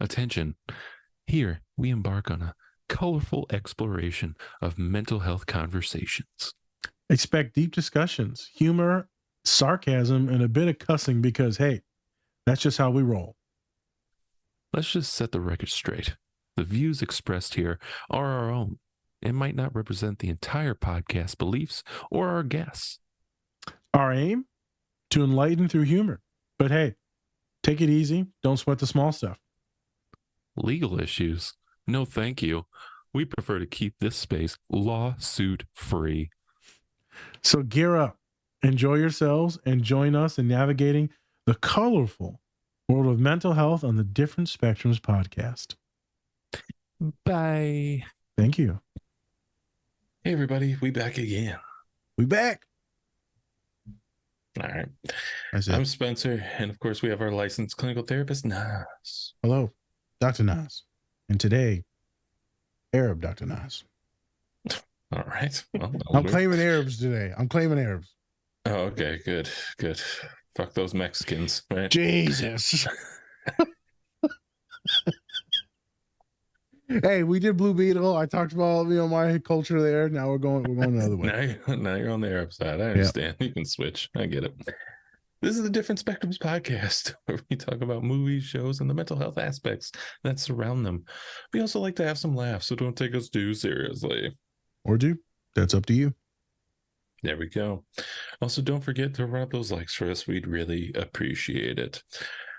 Attention. Here we embark on a colorful exploration of mental health conversations. Expect deep discussions, humor, sarcasm, and a bit of cussing because, hey, that's just how we roll. Let's just set the record straight. The views expressed here are our own and might not represent the entire podcast beliefs or our guests. Our aim? To enlighten through humor. But hey, take it easy. Don't sweat the small stuff. Legal issues? No, thank you. We prefer to keep this space lawsuit free. So gear up, enjoy yourselves, and join us in navigating the colorful world of mental health on the Different Spectrums podcast. Bye. Thank you. Hey, everybody. We back again. We back. All right. I'm Spencer, and of course, we have our licensed clinical therapist, Nas. Hello, Dr. Nas. And today, Arab Dr. Nas. All right. Well, I'm claiming Arabs today. Oh, okay. Good. Fuck those Mexicans, right? Jesus. Hey, we did Blue Beetle. I talked about my culture there. Now we're going another way. Now you're on the Arab side. I understand. Yep. You can switch. I get it. This is the Different Spectrums podcast, where we talk about movies, shows, and the mental health aspects that surround them. We also like to have some laughs, so don't take us too seriously. Or do. That's up to you. There we go. Also, don't forget to run up those likes for us. We'd really appreciate it.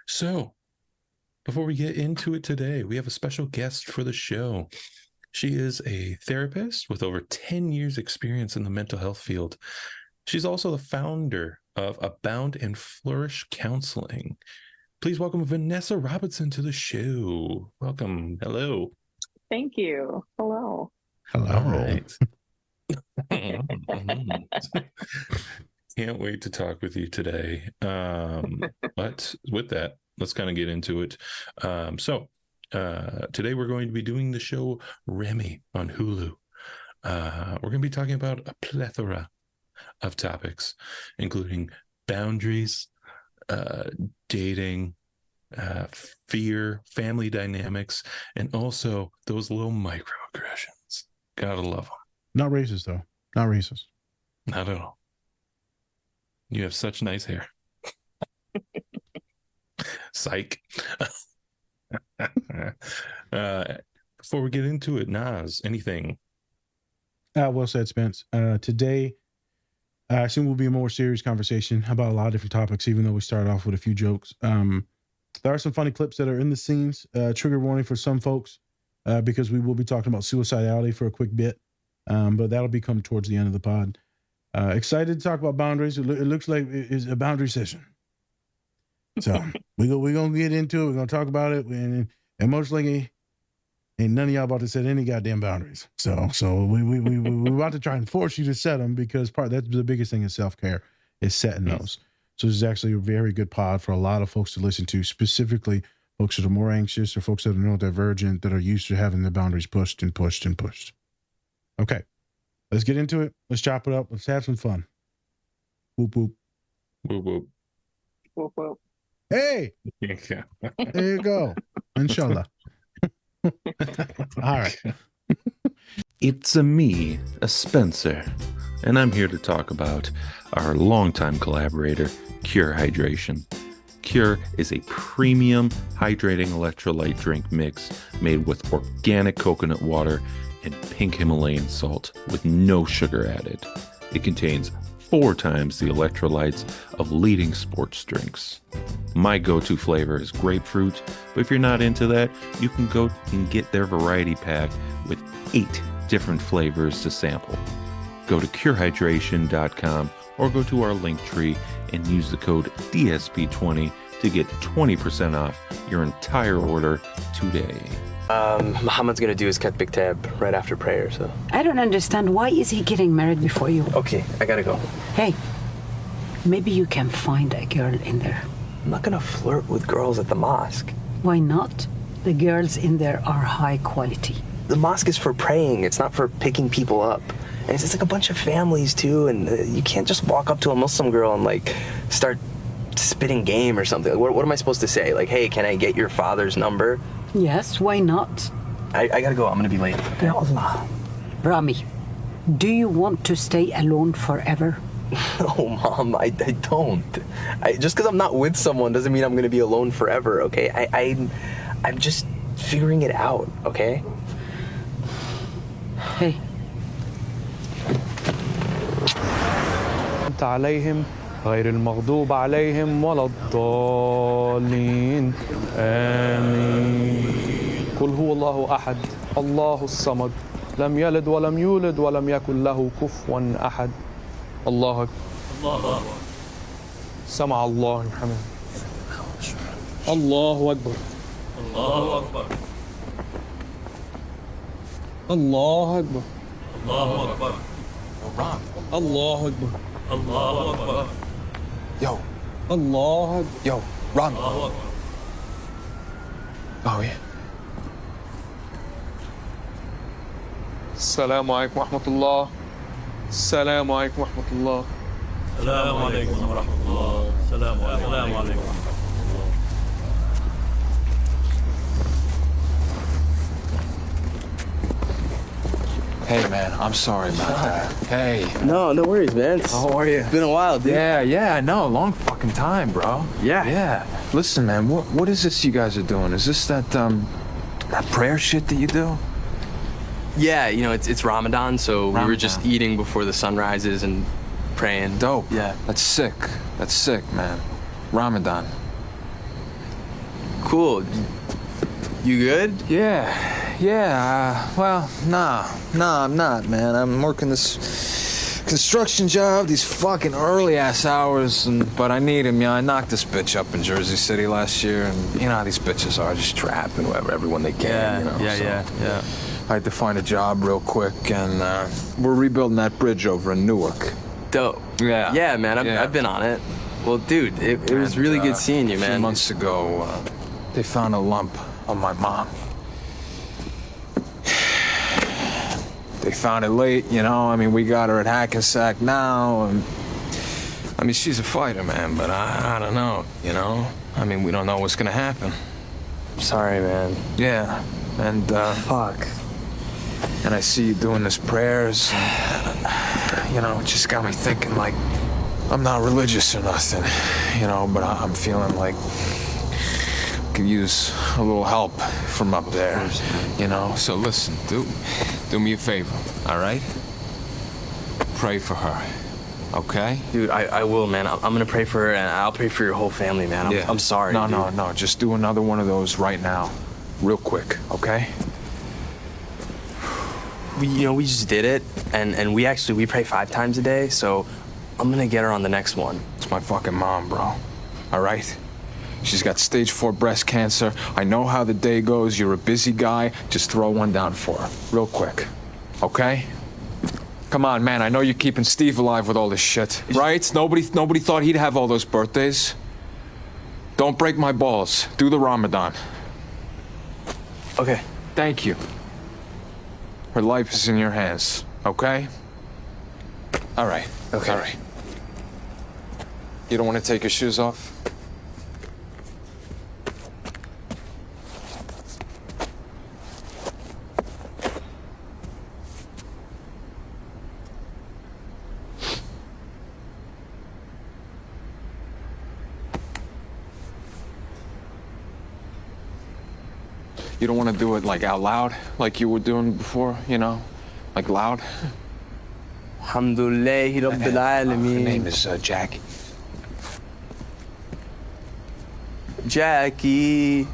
So, before we get into it today, we have a special guest for the show. She is a therapist with over 10 years experience in the mental health field. She's also the founder of Abound and Flourish Counseling. Please welcome Vanessa Robinson to the show. Welcome. Hello. Thank you. Hello. Hello. All right. Can't wait to talk with you today. But with that, let's kind of get into it. Today we're going to be doing the show Ramy on Hulu. We're going to be talking about a plethora of topics, including boundaries, dating, fear, family dynamics, and also those little microaggressions. Gotta love them. Not racist, though. Not racist. Not at all. You have such nice hair. Psych. Before we get into it, Nas, anything? Well said, Spence. Today, I assume will be a more serious conversation about a lot of different topics, even though we started off with a few jokes. There are some funny clips that are in the scenes. Trigger warning for some folks, because we will be talking about suicidality for a quick bit. But that'll become towards the end of the pod. Excited to talk about boundaries. It looks like it's a boundary session. So we're going to get into it. We're going to talk about it. And most likely, ain't none of y'all about to set any goddamn boundaries. So we're about to try and force you to set them, because that's the biggest thing in self-care is setting those. So this is actually a very good pod for a lot of folks to listen to, specifically folks that are more anxious or folks that are neurodivergent, that are used to having the boundaries pushed and pushed and pushed. Okay, let's get into it. Let's chop it up. Let's have some fun. Whoop, whoop. Whoop, whoop. Whoop, whoop. Hey, there you go. Inshallah. All right. It's me, a Spencer, and I'm here to talk about our longtime collaborator, Cure Hydration. Cure is a premium hydrating electrolyte drink mix made with organic coconut water and pink Himalayan salt with no sugar added. It contains 4 times the electrolytes of leading sports drinks. My go-to flavor is grapefruit, but if you're not into that, you can go and get their variety pack with 8 different flavors to sample. Go to curehydration.com or go to our link tree and use the code DSP20 to get 20% off your entire order today. Muhammad's gonna do his Big Tab right after prayer, so. I don't understand. Why is he getting married before you? Okay, I gotta go. Hey, maybe you can find a girl in there. I'm not gonna flirt with girls at the mosque. Why not? The girls in there are high quality. The mosque is for praying, it's not for picking people up. And it's just like a bunch of families too, and you can't just walk up to a Muslim girl and like start spitting game or something. What am I supposed to say? Like, hey, can I get your father's number? Yes, why not? I gotta go. I'm gonna be late. Ya Allah. Ramy, do you want to stay alone forever? No, Mom, I don't. Just because I'm not with someone doesn't mean I'm gonna be alone forever, okay? I'm just figuring it out, okay? Hey, عليهم غير المغضوب عليهم ولا الضالين آمين قل هو الله أحد الله الصمد لم يلد ولم يولد ولم يكن له كفوا أحد الله أكبر سمع الله حمده الله أكبر الله أكبر الله أكبر الله أكبر الله أكبر الله أكبر Yo, الله أكبر yo, Ramy. Oh, yeah. السلام عليكم ورحمة الله السلام عليكم ورحمة الله السلام عليكم ورحمة الله. السلام عليكم. Hey, man, I'm sorry about that. Hey. No worries, man. How are you? It's been a while, dude. Yeah, I know. Long fucking time, bro. Yeah. Yeah. Listen, man, what is this you guys are doing? Is this that prayer shit that you do? Yeah, you know, it's Ramadan, so we were just Ramadan. eating before the sun rises and praying. Dope. Yeah. That's sick, man. Ramadan. Cool. You good? Yeah. Well, nah, I'm not, man. I'm working this construction job, these fucking early-ass hours, but I need him, I knocked this bitch up in Jersey City last year, and you know how these bitches are, just trapping everyone they can, you know? Yeah. I had to find a job real quick, and we're rebuilding that bridge over in Newark. Dope. Yeah. Yeah, man, I've been on it. Well, dude, it was really good seeing you, A few man. months ago, they found a lump on my mom. They found it late, you know. I mean, we got her at Hackensack now, and I mean, she's a fighter, man, but I don't know, you know. I mean, we don't know what's gonna happen. Sorry, man. Yeah, and Fuck. and I see you doing this prayers, and, you know, it just got me thinking, like, I'm not religious or nothing, you know, but I'm feeling like I could use a little help from up there, you know. So listen, do me a favor, all right? Pray for her, okay? Dude, I will, man. I'm gonna pray for her, and I'll pray for your whole family, man. I'm sorry. No, dude. no. Just do another one of those right now, real quick, okay? We just did it, and we pray 5 times a day, so I'm gonna get her on the next one. It's my fucking mom, bro. All right? She's got stage 4 breast cancer. I know how the day goes. You're a busy guy. Just throw one down for her, real quick. Okay? Come on, man. I know you're keeping Steve alive with all this shit, right? Nobody thought he'd have all those birthdays. Don't break my balls. Do the Ramadan. Okay. Thank you. Her life is in your hands, okay? All right. Okay. All right. You don't want to take your shoes off? You don't want to do it like out loud, like you were doing before, you know? Like loud? Alhamdulillahi Rabbil Her Alameen. name is Jackie. Jackie.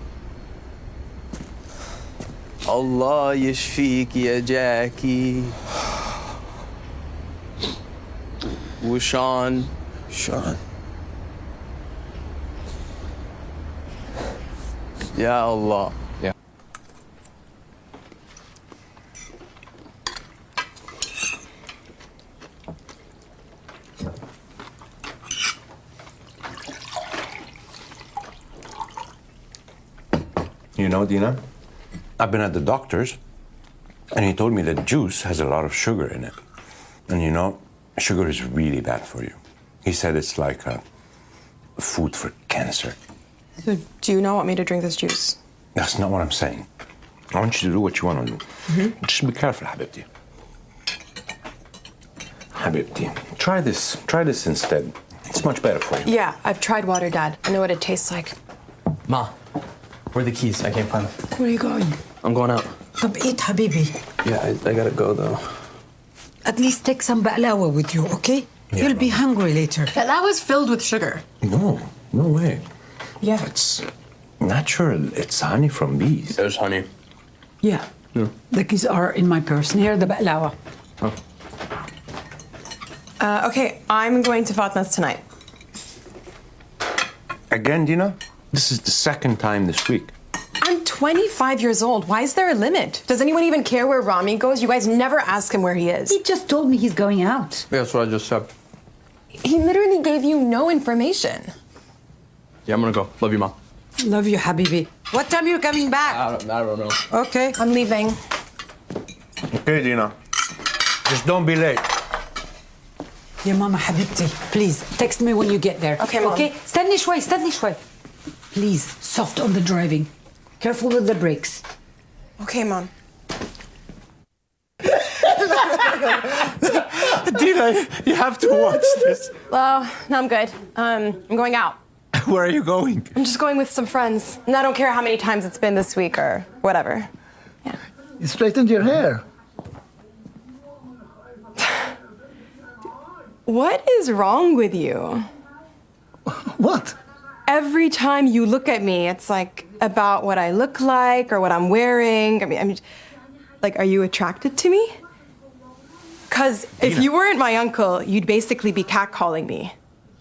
Allah yashfik ya Jackie. Wushan. Sean. Ya Allah. Yeah. You know, Dina, I've been at the doctor's, and he told me that juice has a lot of sugar in it. And you know, sugar is really bad for you. He said it's like food for cancer. So do you not want me to drink this juice? That's not what I'm saying. I want you to do what you want to do. Mm-hmm. Just be careful, Habibti. Habibti, try this. Try this instead. It's much better for you. Yeah, I've tried water, Dad. I know what it tastes like. Ma, where are the keys? I can't find them. Where are you going? I'm going out. طب eat, Habibi. Yeah, I gotta go though. At least take some ba'lawa with you, okay? Yeah, You'll be hungry later. That was filled with sugar. No, no way. Yeah. It's natural. It's honey from bees. There's honey. Yeah. The keys are in my purse near the ba'lawa. Okay, I'm going to Fatma's tonight. Again, Dina? This is the second time this week. I'm 25 years old. Why is there a limit? Does anyone even care where Ramy goes? You guys never ask him where he is. He just told me he's going out. Yeah, that's what I just said. He literally gave you no information. Yeah, I'm gonna go. Love you, Mom. Love you, Habibi. What time are you coming back? I don't know. Okay. I'm leaving. Okay, Dina. Just don't be late. يا ماما حبيبتي, please text me when you get there. Okay, Mom. Okay? استني شوي. Please, soft on the driving. Careful with the brakes. Okay, Mom. Dina, you have to watch this. Well, no, I'm good. I'm going out. Where are you going? I'm just going with some friends. And I don't care how many times it's been this week or whatever. Yeah. You straightened your hair. What is wrong with you? What? Every time you look at me, it's like about what I look like or what I'm wearing. I mean, like, are you attracted to me? Because if you weren't my uncle, you'd basically be catcalling me.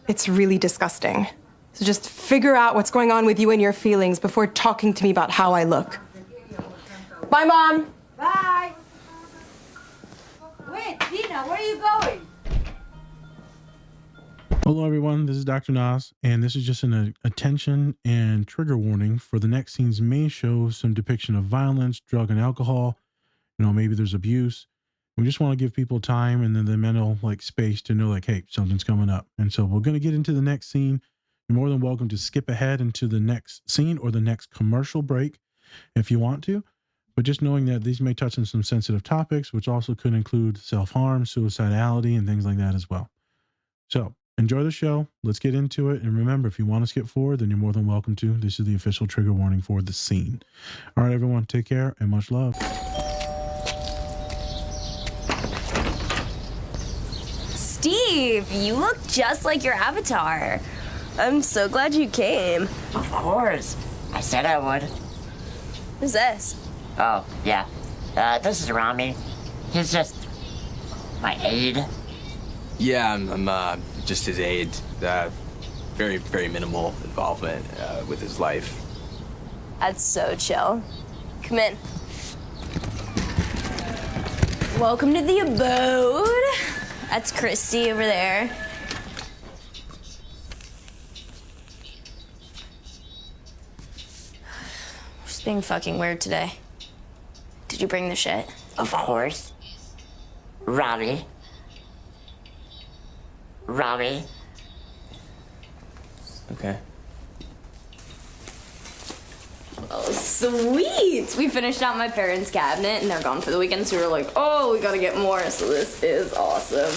It's really disgusting. So just figure out what's going on with you and your feelings before talking to me about how I look. Bye, Mom. Bye. Wait, Dina, where are you going? Hello, everyone. This is Dr. Nas, and this is just an attention and trigger warning for the next scenes may show some depiction of violence, drug and alcohol. You know, maybe there's abuse. We just want to give people time and then the mental space to know hey, something's coming up. And so we're going to get into the next scene. You're more than welcome to skip ahead into the next scene or the next commercial break if you want to. But just knowing that these may touch on some sensitive topics, which also could include self-harm, suicidality, and things like that as well. So enjoy the show. Let's get into it. And remember, if you want to skip forward, then you're more than welcome to. This is the official trigger warning for the scene. All right, everyone, take care and much love. Steve, you look just like your avatar. I'm so glad you came. Of course. I said I would. Who's this? Oh, yeah. This is Ramy. He's just my aide. Yeah, I'm just his aide. Very, very minimal involvement with his life. That's so chill. Come in. Welcome to the abode. That's Christy over there. Just being fucking weird today. Did you bring the shit? Of course. Ramy. Okay. Oh, sweet! We finished out my parents' cabinet and they're gone for the weekend, so we were like, oh, we gotta get more, so this is awesome.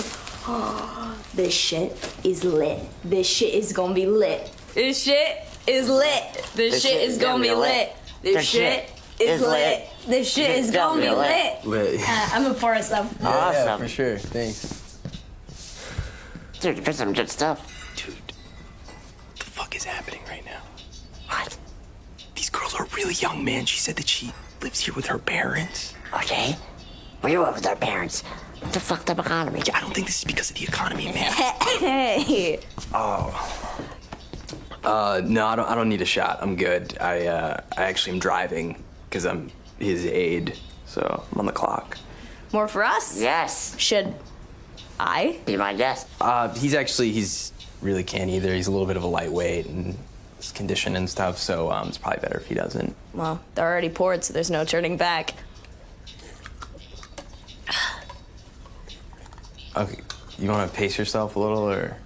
This shit is lit. This shit is gonna be lit. This shit is lit. This shit is gonna be lit. This shit is lit. This shit is gonna be lit. I'm a pour some. Awesome. Yeah, for sure. Thanks. Dude, you picked some good stuff. Dude, what the fuck is happening right now? What? These girls are really young, man. She said that she lives here with her parents. Okay. We live with our parents. It's a fucked up economy. Yeah, I don't think this is because of the economy, man. Hey. Oh. No, I don't need a shot. I'm good. I actually am driving because I'm his aide, so I'm on the clock. More for us? Yes. Should I? Be my guest. He's really can't either. He's a little bit of a lightweight and his condition and stuff, so it's probably better if he doesn't. Well, they're already poured, so there's no turning back. Okay, you want to pace yourself a little, or?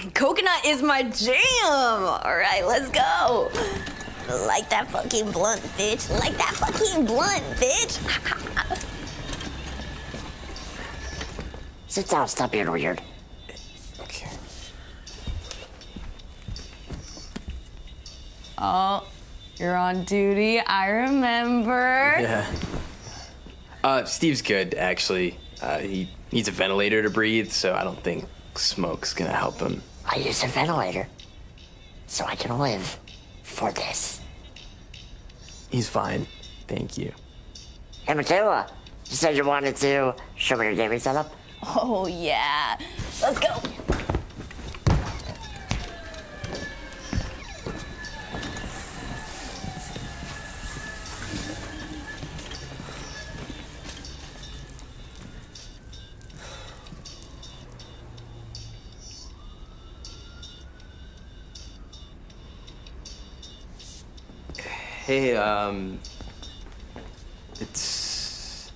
Coconut is my jam. All right, let's go. Like that fucking blunt, bitch. Like that fucking blunt, bitch. Sit down, stop being weird. Okay. Oh, you're on duty. I remember. Yeah. Steve's good, actually. He needs a ventilator to breathe, so I don't think smoke's gonna help him. I use a ventilator so I can live for this. He's fine. Thank you. Hey, Michaela, you said you wanted to show me your gaming setup? Oh, yeah. Let's go. Hey, it's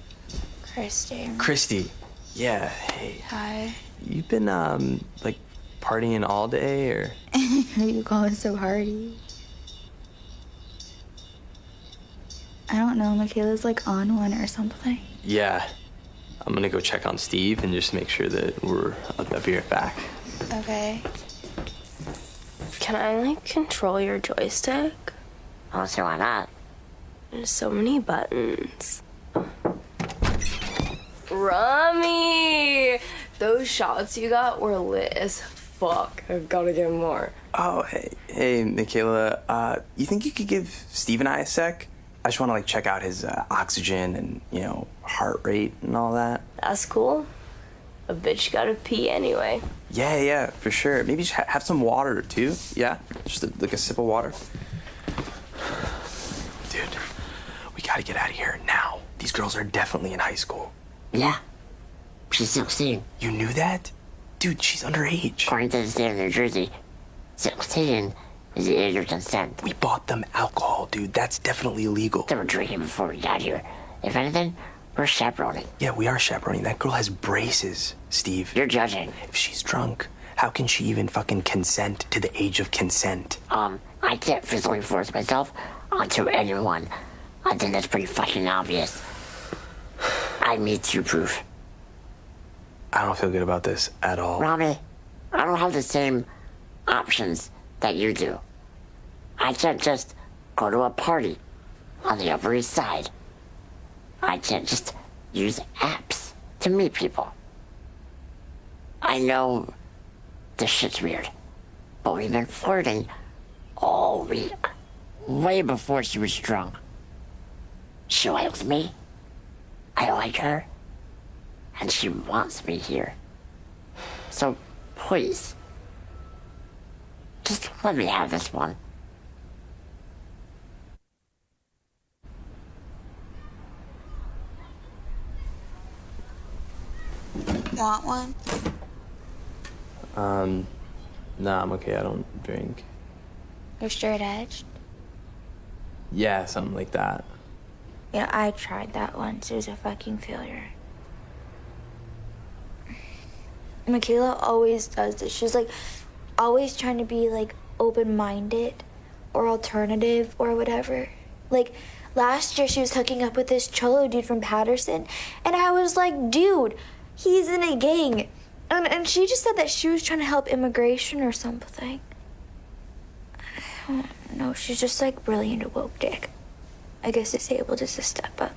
Christy. Yeah, hey. Hi. You've been, like, partying all day, or? Are you going so hardy? I don't know, Michaela's like on one or something. Yeah. I'm gonna go check on Steve and just make sure that I'll be right back. Okay. Can I, like, control your joystick? I don't see why not. There's so many buttons. Ramy! Those shots you got were lit as fuck. I've gotta get more. Oh, hey, Michaela. You think you could give Steve and I a sec? I just want to, like, check out his oxygen and, heart rate and all that. That's cool. A bitch gotta pee anyway. Yeah, for sure. Maybe just have some water, too. Yeah? Just like a sip of water. Dude, we gotta get out of here now. These girls are definitely in high school. Yeah. She's 16. You knew that? Dude, she's underage. According to the state of New Jersey, 16 is the age of consent. We bought them alcohol, dude. That's definitely illegal. They were drinking before we got here. If anything, we're chaperoning. Yeah, we are chaperoning. That girl has braces, Steve. You're judging. If she's drunk, how can she even fucking consent to the age of consent? I can't physically force myself onto anyone. I think that's pretty fucking obvious. I need to proof. I don't feel good about this at all. Ramy, I don't have the same options that you do. I can't just go to a party on the Upper East Side. I can't just use apps to meet people. I know this shit's weird, but we've been flirting all week, way before she was drunk. She likes me, I like her, and she wants me here. So please, just let me have this one. Want one? Nah, I'm okay. I don't drink. You're straight edged? Yeah, something like that. Yeah, I tried that once. It was a fucking failure. Michaela always does this. She's like always trying to be like open-minded or alternative or whatever. Like last year she was hooking up with this cholo dude from Patterson and I was like, dude, he's in a gang. And she just said that she was trying to help immigration or something. I don't know. She's just like really into woke dick. I guess disabled is a step up.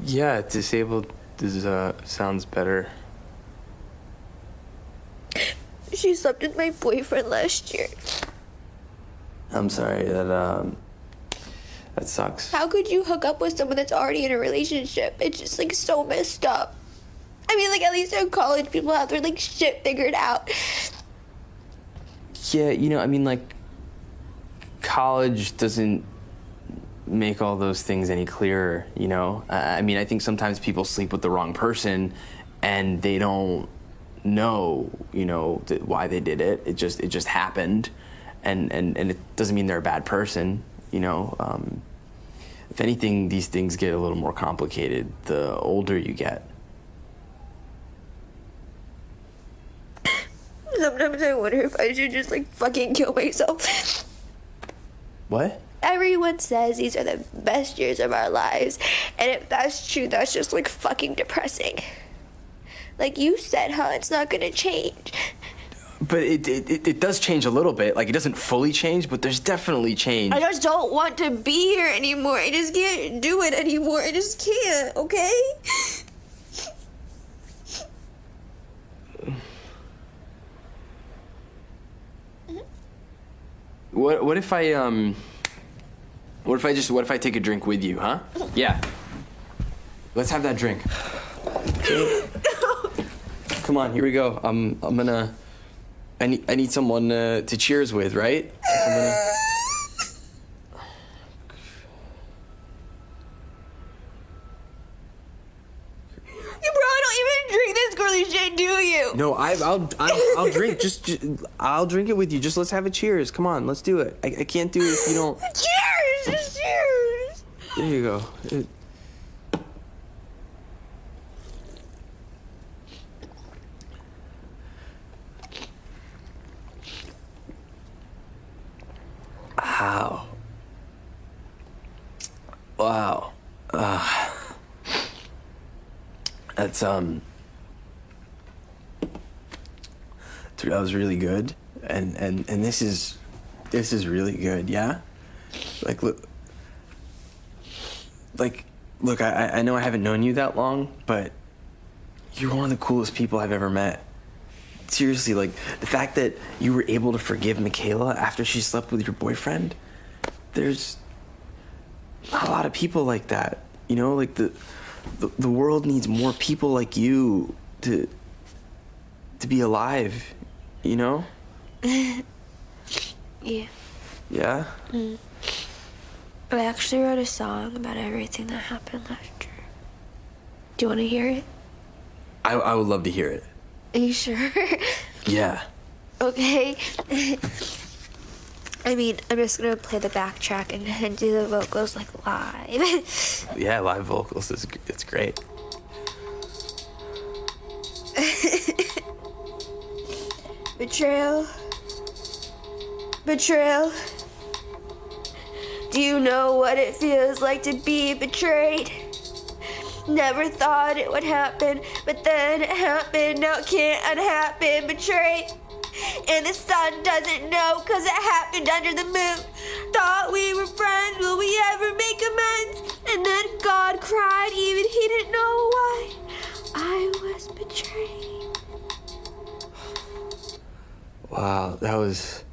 Yeah, disabled is, sounds better. She slept with my boyfriend last year. I'm sorry, that sucks. How could you hook up with someone that's already in a relationship? It's just like so messed up. I mean, like at least in college, people have their like shit figured out. Yeah, I mean, like, college doesn't make all those things any clearer, I mean, I think sometimes people sleep with the wrong person and they don't know, why they did it. It just happened, and it doesn't mean they're a bad person, If anything, these things get a little more complicated the older you get. Sometimes sometimes I wonder if I should just like fucking kill myself. What? Everyone says these are the best years of our lives, and if that's true, that's just like fucking depressing. Like you said, huh? It's not gonna change. But it does change a little bit. Like, it doesn't fully change, but there's definitely change. I just don't want to be here anymore. I just can't do it anymore. I just can't, okay? What if I take a drink with you, huh? Yeah. Let's have that drink. Okay. Come on, here we go. I need someone to cheers with, right? Do you? No, I'll drink. I'll drink it with you. Just let's have a cheers. Come on, let's do it. I can't do it if you don't. Cheers! Just cheers! There you go. Wow. That's that was really good, and this is really good, yeah. Look, I know I haven't known you that long, but you're one of the coolest people I've ever met. Seriously, like the fact that you were able to forgive Michaela after she slept with your boyfriend. There's not a lot of people like that, you know. Like the world needs more people like you to be alive, you know? Yeah. Yeah? I actually wrote a song about everything that happened last year. Do you want to hear it? I would love to hear it. Are you sure? Yeah. Okay. I mean, I'm just gonna play the backtrack and do the vocals like live. Yeah, live vocals it's great. Betrayal. Betrayal. Do you know what it feels like to be betrayed? Never thought it would happen, but then it happened. Now it can't unhappen. Betrayed. And the sun doesn't know, cause it happened under the moon. Thought we were friends, will we ever make amends? And then God cried, even he didn't know why. I was betrayed. Wow, that was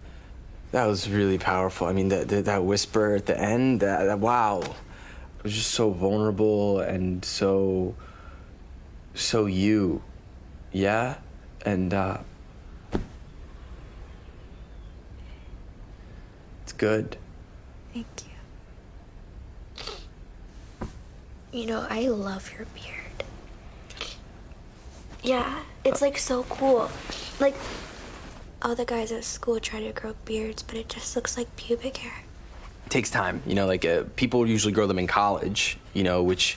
really powerful. I mean, that whisper at the end, that wow, it was just so vulnerable and so you, yeah, and it's good. Thank you. You know, I love your beard. Yeah, it's like so cool. Like, all the guys at school try to grow beards, but it just looks like pubic hair. It takes time, you know. Like people usually grow them in college, you know, which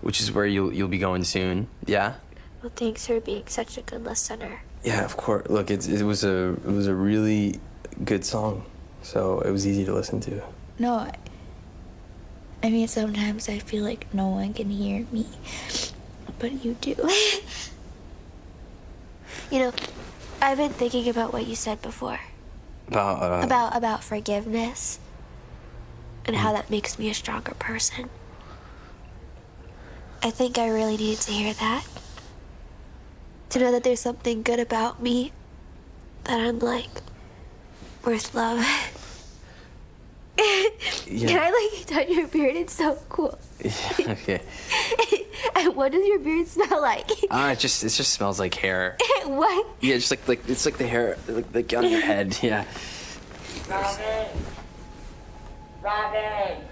is where you'll be going soon. Yeah. Well, thanks for being such a good listener. Yeah, of course. Look, it was a really good song, so it was easy to listen to. No, I mean, sometimes I feel like no one can hear me, but you do. You know, I've been thinking about what you said before. About forgiveness and how that makes me a stronger person. I think I really needed to hear that. To know that there's something good about me, that I'm like worth love. Yeah. Can I like touch your beard? It's so cool. Yeah, okay. And what does your beard smell like? It just smells like hair. What? Yeah, just like it's like the hair like on your head. Yeah. Robin!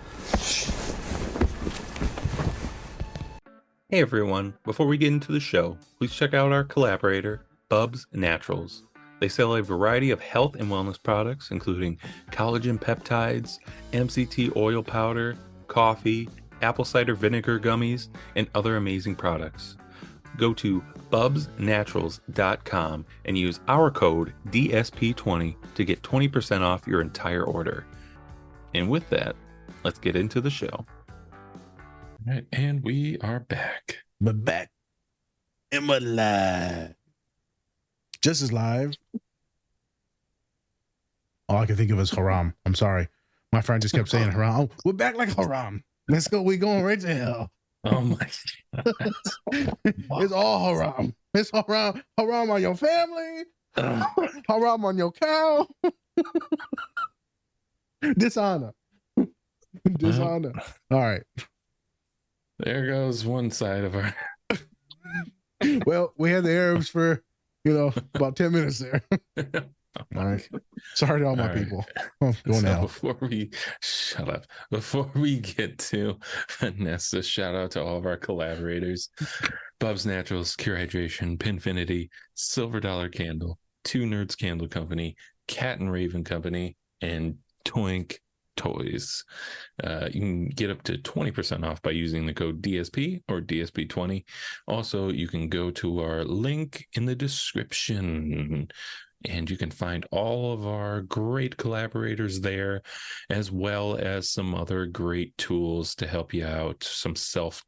Hey everyone, before we get into the show, please check out our collaborator, Bubs Naturals. They sell a variety of health and wellness products, including collagen peptides, MCT oil powder, coffee, apple cider vinegar gummies, and other amazing products. go to bubsnaturals.com and use our code DSP20 to get 20% off your entire order. And with that, let's get into the show. All right, and we are back. We're back. And we're live. Just as live. All I can think of is haram. I'm sorry. My friend just kept saying haram. Oh, we're back like haram. Let's go. We're going right to hell. Oh my God. It's all haram. It's haram. Haram on your family. Haram on your cow. Dishonor. Dishonor. All right. There goes one side of our. Well, we had the Arabs for, about 10 minutes there. All right. Sorry to all my people. Oh, going out. Before we get to Vanessa, shout out to all of our collaborators: Bubs Naturals, Cure Hydration, Pinfinity, Silver Dollar Candle, Two Nerds Candle Company, Cat and Raven Company, and Toink Toys. You can get up to 20% off by using the code DSP or DSP20. Also, you can go to our link in the description and you can find all of our great collaborators there, as well as some other great tools to help you out, some self-help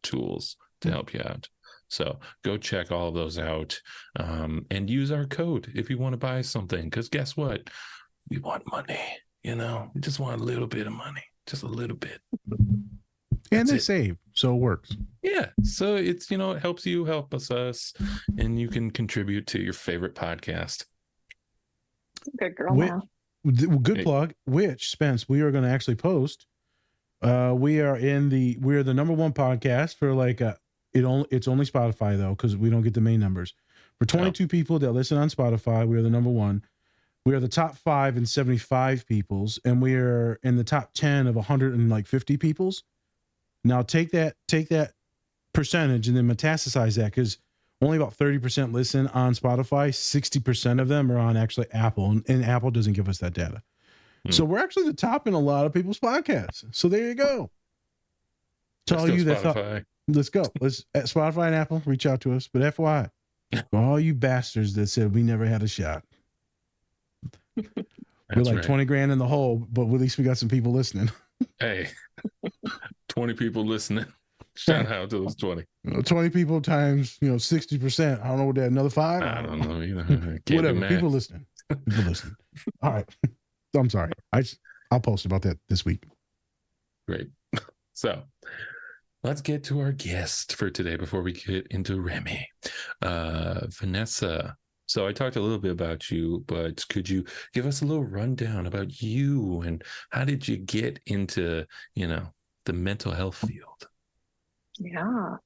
tools to help you out. So go check all of those out, and use our code if you want to buy something, because guess what? We want money, we just want a little bit of money, just a little bit. And they save, so it works. Yeah, so it's, it helps you help us, and you can contribute to your favorite podcast. Good girl. Now. Good plug. Which, Spence, we are going to actually post. We are the number one podcast for it's only Spotify though, because we don't get the main numbers. For 22 people that listen on Spotify, we are the number one. We are the top 5 in 75 people's, and we are in the top 10 of 150 people's. Now take that percentage and then metastasize that, because only about 30% listen on Spotify. 60% of them are on actually Apple, and Apple doesn't give us that data. So we're actually the top in a lot of people's podcasts. So there you go. To all you that thought, let's go. Let's at Spotify and Apple, reach out to us. But FYI, for all you bastards that said we never had a shot. We're like right. 20 grand in the hole, but at least we got some people listening. Hey, 20 people listening. Shout out to those 20. 20 people times 60%. I don't know what that, another 5. I don't know either. Whatever. People listening. All right. I'm sorry. I'll post about that this week. Great. So let's get to our guest for today before we get into Ramy. Vanessa. So I talked a little bit about you, but could you give us a little rundown about you and how did you get into, the mental health field? Yeah.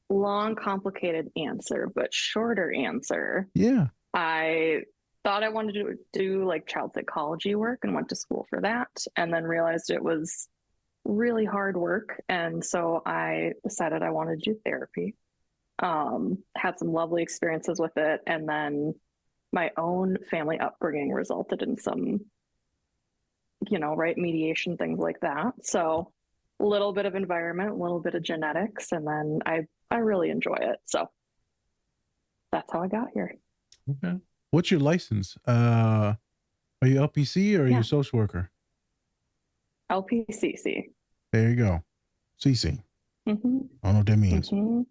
Long, complicated answer, but shorter answer. Yeah. I thought I wanted to do child psychology work and went to school for that, and then realized it was really hard work. And so I decided I wanted to do therapy. Had some lovely experiences with it, and then my own family upbringing resulted in some, mediation, things like that. So a little bit of environment, a little bit of genetics, and then I really enjoy it. So that's how I got here. Okay. What's your license? Are you LPC or are you a social worker? LPCC. There you go. CC. Mm-hmm. I don't know what that means. Mm-hmm.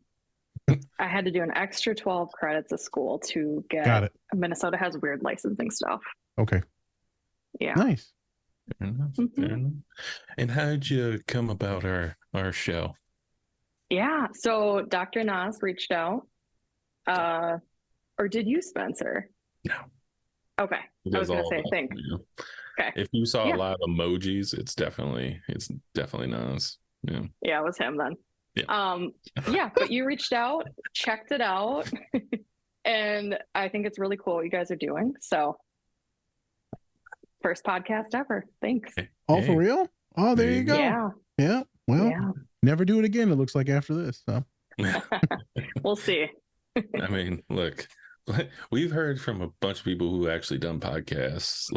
I had to do an extra 12 credits of school to get. Got it. Minnesota has weird licensing stuff. Okay. Yeah. Nice. Fair enough. Mm-hmm. Fair enough. And how did you come about our show? Yeah. So Dr. Nas reached out. Or did you, Spencer? No. Okay. I was going to say, I think. Okay. If you saw a lot of emojis, it's definitely Nas. Yeah. Yeah, it was him then. Yeah. But you reached out, checked it out, and I think it's really cool what you guys are doing. So, first podcast ever. Thanks. Oh, for real? Oh, there you go. Yeah. Yeah. Well, never do it again, it looks like, after this. So. We'll see. Look, we've heard from a bunch of people who actually done podcasts,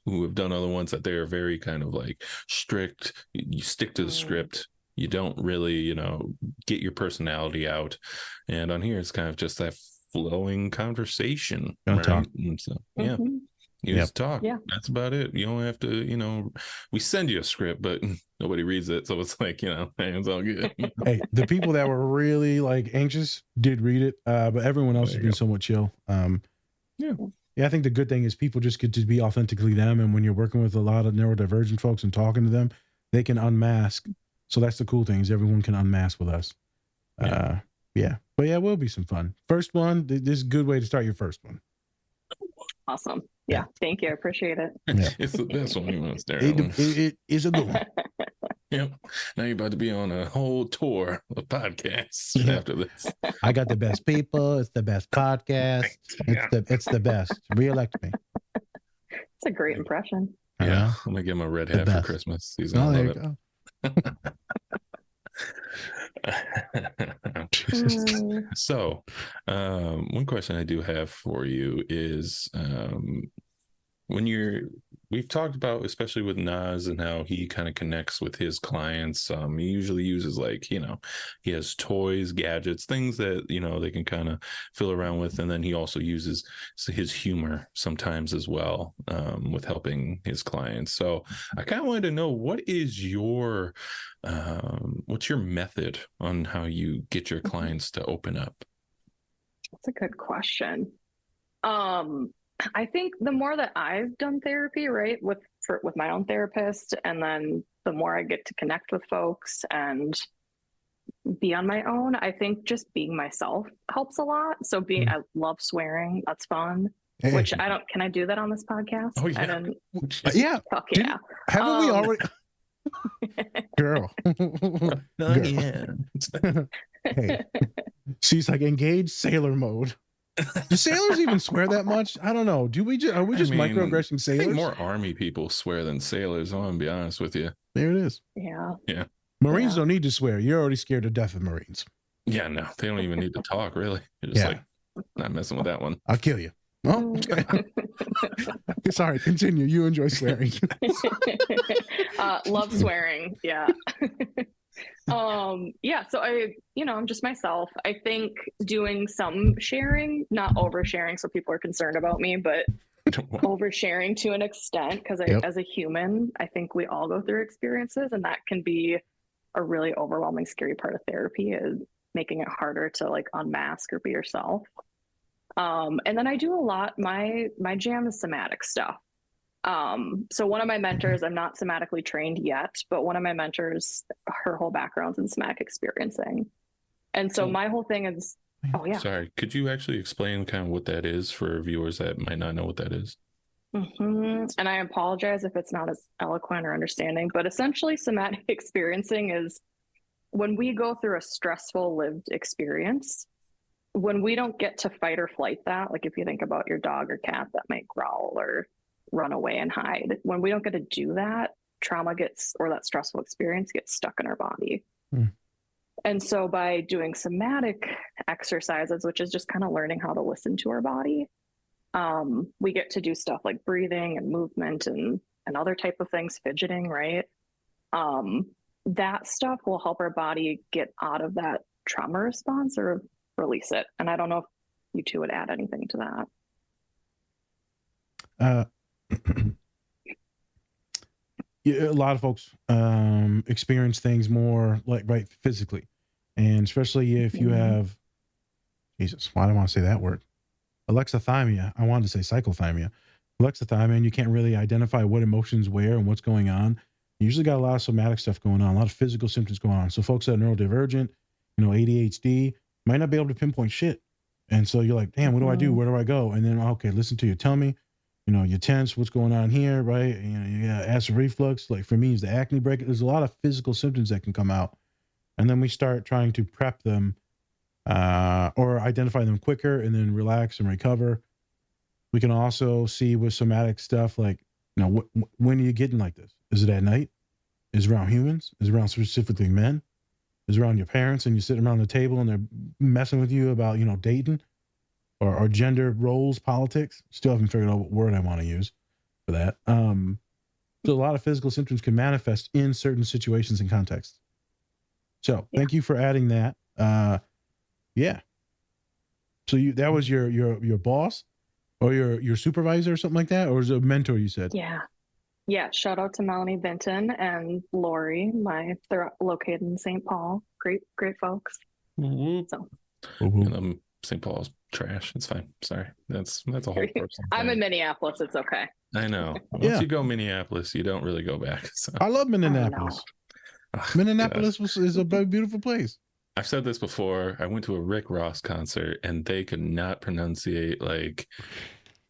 who have done other ones that they are very kind of strict. You stick to the script. You don't really, you know, get your personality out. And on here, it's kind of just that flowing conversation. Don't talk. And so, yeah. Mm-hmm. You just talk. Yeah. That's about it. You don't have to, you know, we send you a script, but nobody reads it. So it's like, you know, hey, it's all good. Hey, the people that were really like anxious did read it, but everyone else has been somewhat chill. Yeah. Yeah, I think the good thing is people just get to be authentically them. And when you're working with a lot of neurodivergent folks and talking to them, they can unmask. So that's the cool thing is everyone can unmask with us. Yeah. But yeah, it will be some fun. First one, this is a good way to start your first one. Awesome. Yeah. Thank you. I appreciate it. Yeah. It's the best one you want to stare It is a good one. Yep. Now you're about to be on a whole tour of podcasts after this. I got the best people. It's the best podcast. It's the best. Reelect me. It's a great impression. Yeah. I'm going to give him a red hat for Christmas. He's going to love it. So, one question I do have for you is when we've talked about, especially with Nas and how he kind of connects with his clients. He usually uses like, you know, he has toys, gadgets, things that, you know, they can kind of fill around with. And then he also uses his humor sometimes as well, with helping his clients. So I kind of wanted to know, what's your method on how you get your clients to open up? That's a good question. I think the more that I've done therapy, right, with my own therapist, and then the more I get to connect with folks and be on my own, I think just being myself helps a lot. So I love swearing. That's fun. Hey. Which can I do that on this podcast? Oh, yeah. I didn't. Yeah. Fuck yeah. Haven't we already? Girl. Yeah. Hey. She's like engaged sailor mode. Do sailors even swear that much? I don't know. Are we just microaggression sailors? I think more Army people swear than sailors. I'm gonna be honest with you. There it is. Yeah. Yeah. Marines don't need to swear. You're already scared to death of Marines. Yeah, no, they don't even need to talk, really. You're just like, not messing with that one. I'll kill you. Oh, okay. Sorry, continue. You enjoy swearing. Love swearing. Yeah. Yeah, so I'm just myself. I think doing some sharing, not oversharing so people are concerned about me, but oversharing to an extent, because as a human, I think we all go through experiences, and that can be a really overwhelming, scary part of therapy, is making it harder to like unmask or be yourself. And then I do a lot, my jam is somatic stuff. So one of my mentors, I'm not somatically trained yet, but one of my mentors, her whole background's in somatic experiencing. And so my whole thing is, Sorry, could you actually explain kind of what that is for viewers that might not know what that is? Mm-hmm. And I apologize if it's not as eloquent or understanding, but essentially somatic experiencing is when we go through a stressful lived experience, when we don't get to fight or flight that, like if you think about your dog or cat that might growl or run away and hide, when we don't get to do that, trauma or that stressful experience gets stuck in our body. And so by doing somatic exercises, which is just kind of learning how to listen to our body, we get to do stuff like breathing and movement and other type of things, fidgeting, right? That stuff will help our body get out of that trauma response or release it. And I don't know if you two would add anything to that. A lot of folks experience things more like physically, and especially if you have why do I want to say that word? Alexithymia. I wanted to say cyclothymia. Alexithymia, and you can't really identify what emotions where and what's going on. You usually got a lot of somatic stuff going on, a lot of physical symptoms going on. So folks that are neurodivergent, ADHD, might not be able to pinpoint shit. And so you're like, damn, what do I do? Where do I go? And then, okay, listen to you. Tell me, you're tense. What's going on here, right? You got acid reflux. Like for me, is the acne break. There's a lot of physical symptoms that can come out. And then we start trying to prep them or identify them quicker and then relax and recover. We can also see with somatic stuff, like, when are you getting like this? Is it at night? Is it around humans? Is it around specifically men? Is it around your parents and you're sitting around the table and they're messing with you about, dating or gender roles, politics? Still haven't figured out what word I want to use for that. So a lot of physical symptoms can manifest in certain situations and contexts. So thank you for adding that. Yeah. So that was your boss or your supervisor or something like that, or was it a mentor? You said. Yeah. Shout out to Melanie Vinton and Lori. They're located in St. Paul. Great folks. So. And St. Paul's trash. It's fine. Sorry, that's a whole personal I'm thing. in Minneapolis. It's okay. I know. Once you go Minneapolis, you don't really go back. So. I love Minneapolis. Minneapolis is a beautiful place. I've said this before. I went to a Rick Ross concert and they could not pronunciate like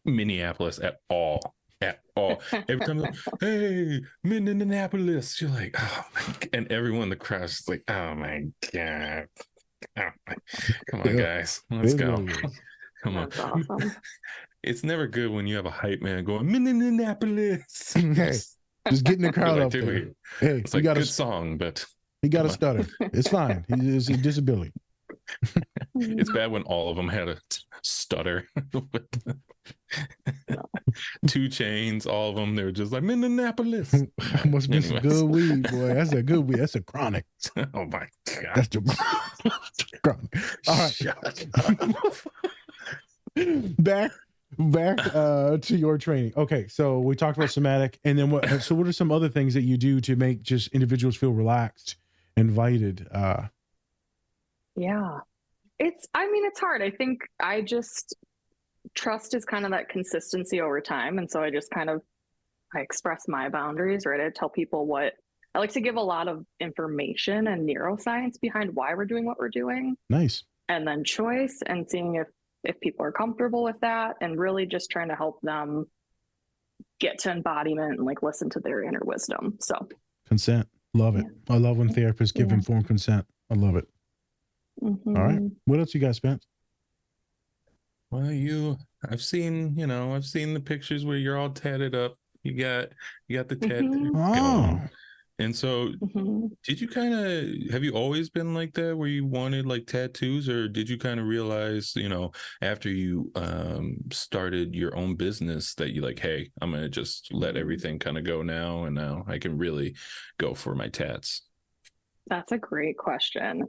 Minneapolis at all. At all. Every time, like, hey, Minneapolis, you're like, oh my God. And everyone in the crowd is like, oh my God. Come on, guys. Let's go. Come on. Awesome. It's never good when you have a hype man going, Minneapolis. Hey, just getting the crowd up there. Hey, it's like a good song, but he got a stutter. It's fine. It's a disability. It's bad when all of them had a stutter. 2 Chainz, all of them, they were just like Minneapolis. Must be some good weed, boy. That's a good weed. That's a chronic. Oh my God. That's the chronic. All right. Shut up. Back to your training. Okay, so we talked about somatic, and then what are some other things that you do to make just individuals feel relaxed, invited? Yeah. It's hard. I think trust is kind of that consistency over time. And so I just I express my boundaries, right? I tell people I like to give a lot of information and neuroscience behind why we're doing what we're doing. Nice. And then choice and seeing if people are comfortable with that, and really just trying to help them get to embodiment and listen to their inner wisdom. So consent. Love it. I love when therapists give informed consent. I love it. Mm-hmm. All right. What else you got, Spence? Well, I've seen the pictures where you're all tatted up. You got the tattoo going. And so did you have you always been like that where you wanted like tattoos, or did you kind of realize, after you started your own business that you hey, I'm going to just let everything kind of go now, and now I can really go for my tats? That's a great question.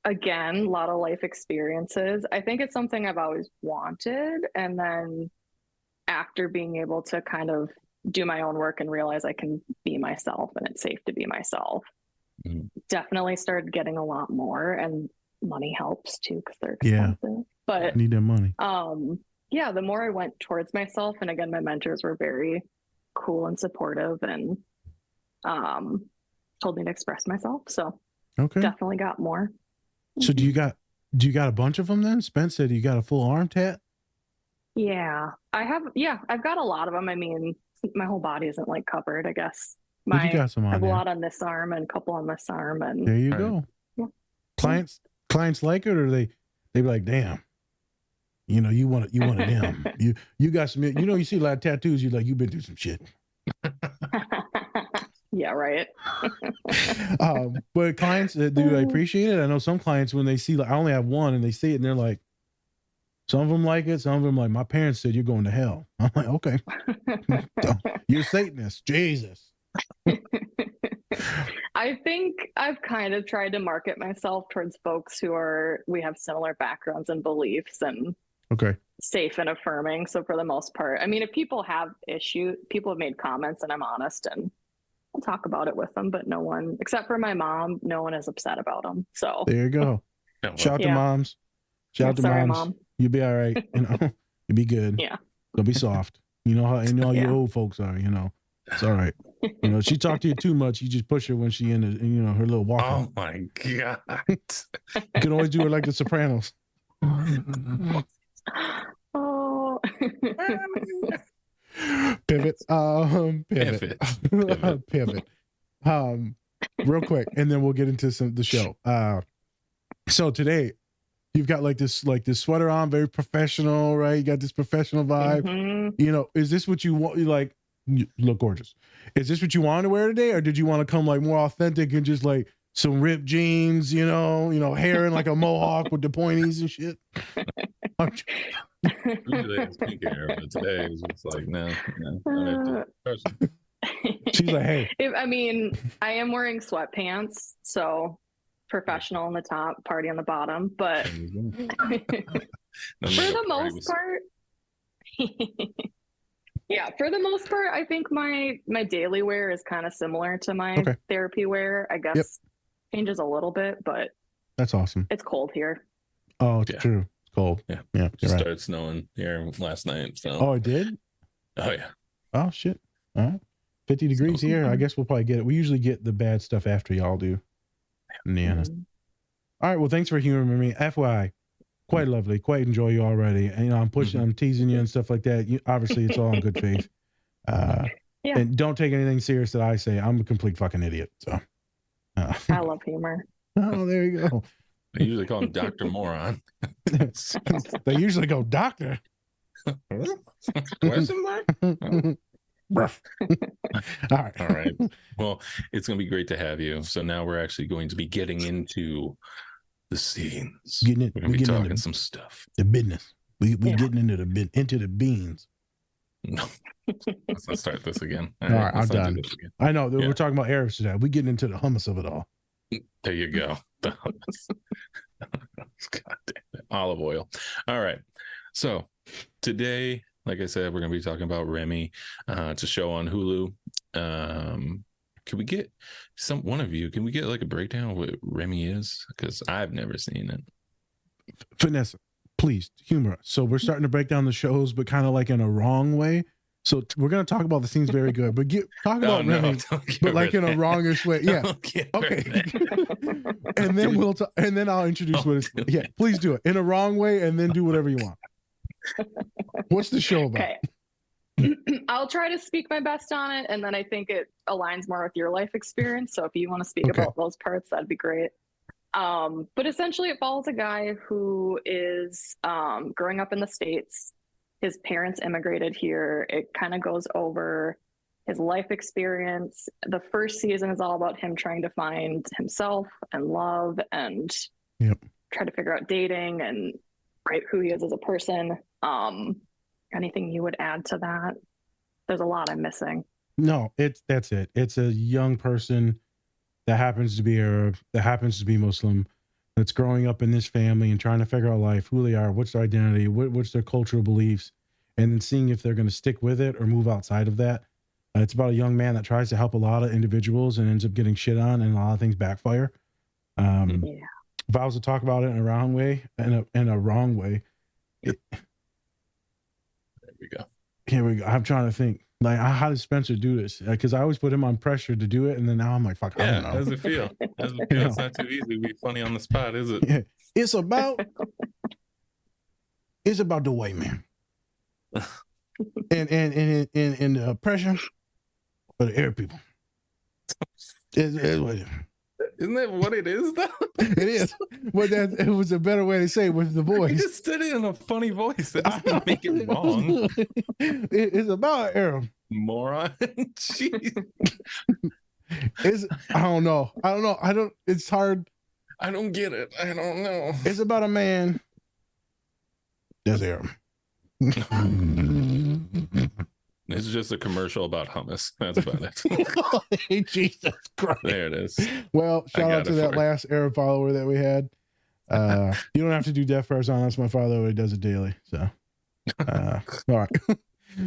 Again, a lot of life experiences. I think it's something I've always wanted. And then after being able to kind of do my own work and realize I can be myself and it's safe to be myself, definitely started getting a lot more, and money helps too because they're expensive. But I need that money. The more I went towards myself, and again, my mentors were very cool and supportive and told me to express myself. So definitely got more. So do you got a bunch of them then? Spence said you got a full arm tat? Yeah, I have. Yeah, I've got a lot of them. I mean, my whole body isn't covered, I guess. You got some on I have there. a lot on this arm and a couple on this arm. And there you go. Yeah. Clients like it, or they be like, damn, you want it them. You got some, you see a lot of tattoos, you're like, you've been through some shit. Yeah, right. But clients, do they appreciate it? I know some clients, when they see, I only have one, and they see it and they're like, some of them like it, some of them like, my parents said you're going to hell. I'm like, okay. You're Satanist. Jesus. I think I've kind of tried to market myself towards folks we have similar backgrounds and beliefs, and safe and affirming. So for the most part, I mean, if people have people have made comments, and I'm honest and I'll talk about it with them, but no one, except for my mom, no one is upset about them. So there you go. Shout out to moms. Shout out to moms. Mom. You'll be all right. You'll be good. Yeah. Don't be soft. You know you old folks are, it's all right. She talked to you too much, you just push her when she in her little walk. Oh my God. You can always do her like the Sopranos. Oh. Pivot. Pivot. Real quick, and then we'll get into the show. So today you've got this sweater on, very professional, right? You got this professional vibe. Mm-hmm. Is this what you want? You look gorgeous. Is this what you wanted to wear today, or did you want to come more authentic and just some ripped jeans, hair in a mohawk with the pointies and shit? Usually it's pink hair, but today it was just no. She's like, hey. I mean, I am wearing sweatpants, so professional on the top, party on the bottom. But for the most part, yeah, for the most part, I think my daily wear is kind of similar to my therapy wear. I guess changes a little bit, but that's awesome. It's cold here. Oh, it's true. It's cold. Yeah. Yeah. It started snowing here last night. So. Oh, it did? Oh, yeah. Oh, shit. All right. 50 degrees here. I guess we'll probably get it. We usually get the bad stuff after y'all do. Indiana. All right. Well, thanks for humoring me. FYI, quite lovely. Quite enjoy you already. And, you know, I'm pushing, I'm teasing you and stuff like that. Obviously, it's all in good faith. And don't take anything serious that I say. I'm a complete fucking idiot. So. I love humor. Oh, there you go. They usually call him Dr. Moron. They usually go, doctor. Question mark? All right. All right. Well, it's going to be great to have you. So now we're actually going to be getting into the scenes. We're going to be talking some stuff. The business. We're getting into the beans. No. Let's not start this again. All right, I'm done. I know. We're talking about Arabs today. We're getting into the hummus of it all. There you go. The hummus. God damn it. Olive oil. All right. So today, like I said, we're going to be talking about Ramy. It's a show on Hulu. Can we get one of you? Can we get like a breakdown of what Ramy is? Because I've never seen it. Vanessa, please humor us. So we're starting to break down the shows, but kind of like in a wrong way. So we're going to talk about the scenes very good, but talk about Ramy, but like in a wrongish way. Yeah. Okay. And then and then I'll introduce what it's. Yeah, please do it in a wrong way, and then do whatever you want. What's the show about? Okay. I'll try to speak my best on it, and then I think it aligns more with your life experience. So if you want to speak about those parts, that'd be great. But essentially, it follows a guy who is growing up in the States. His parents immigrated here. It kind of goes over his life experience. The first season is all about him trying to find himself and love and try to figure out dating and who he is as a person. Anything you would add to that? There's a lot I'm missing. No, that's it. It's a young person that happens to be Arab, that happens to be Muslim, that's growing up in this family and trying to figure out life, who they are, what's their identity, what's their cultural beliefs, and then seeing if they're going to stick with it or move outside of that. It's about a young man that tries to help a lot of individuals and ends up getting shit on, and a lot of things backfire. If I was to talk about it in a wrong way, there we go. Here we go. I'm trying to think. Like, how does Spencer do this? Because I always put him on pressure to do it, and then now I'm like, fuck, I don't know. How does it feel? It's not too easy to be funny on the spot, is it? Yeah. It's about the white man. and the pressure for the Arab people. Isn't that what it is, though? It is. But it was a better way to say it with the voice. You just said it in a funny voice. That doesn't make it wrong. It's about Arab. Moron. Jeez. I don't know. It's hard. I don't get it. I don't know. It's about a man that's Arab. It's just a commercial about hummus. That's about it. Hey, Jesus Christ. There it is. Well, shout out to that last Arab follower that we had. You don't have to do Deaf First on. That's my father who does it daily. So, all right.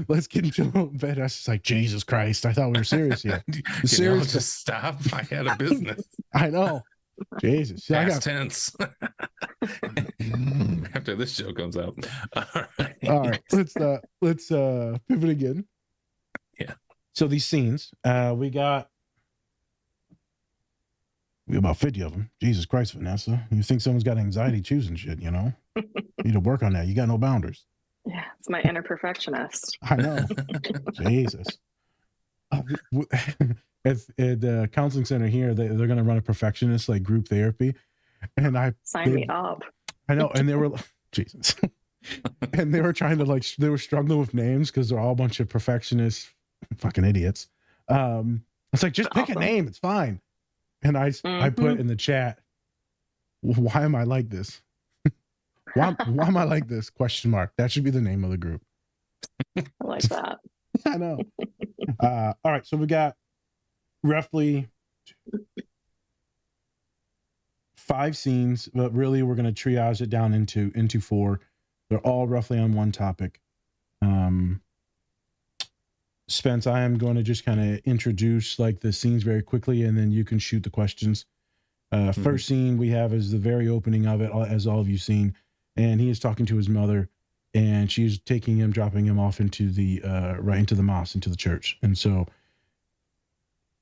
Let's get into bed. That's just like, Jesus Christ. I thought we were serious here. Serious. Just stop. I had a business. I know. Jesus. Past tense. After this show comes out. All right. Let's pivot again. Yeah. So these scenes, we got about 50 of them. Jesus Christ, Vanessa. You think someone's got anxiety choosing shit, you know? You need to work on that. You got no boundaries. Yeah, it's my inner perfectionist. I know. Jesus. At the counseling center here, they're going to run a perfectionist like group therapy, and sign me up. I know, and they were Jesus, and they were trying to they were struggling with names because they're all a bunch of perfectionists, fucking idiots. It's like, just pick a name, it's fine. And I put in the chat, why am I like this? why am I like this? Question mark. That should be the name of the group. I like that. I know. All right, so we got roughly 5 scenes, but really we're going to triage it down into 4. They're all roughly on one topic. Spence, I am going to just kind of introduce like the scenes very quickly, and then you can shoot the questions. First scene we have is the very opening of it, as all of you seen, and he is talking to his mother, and she's taking him, dropping him off into the right into the mosque, into the church, and so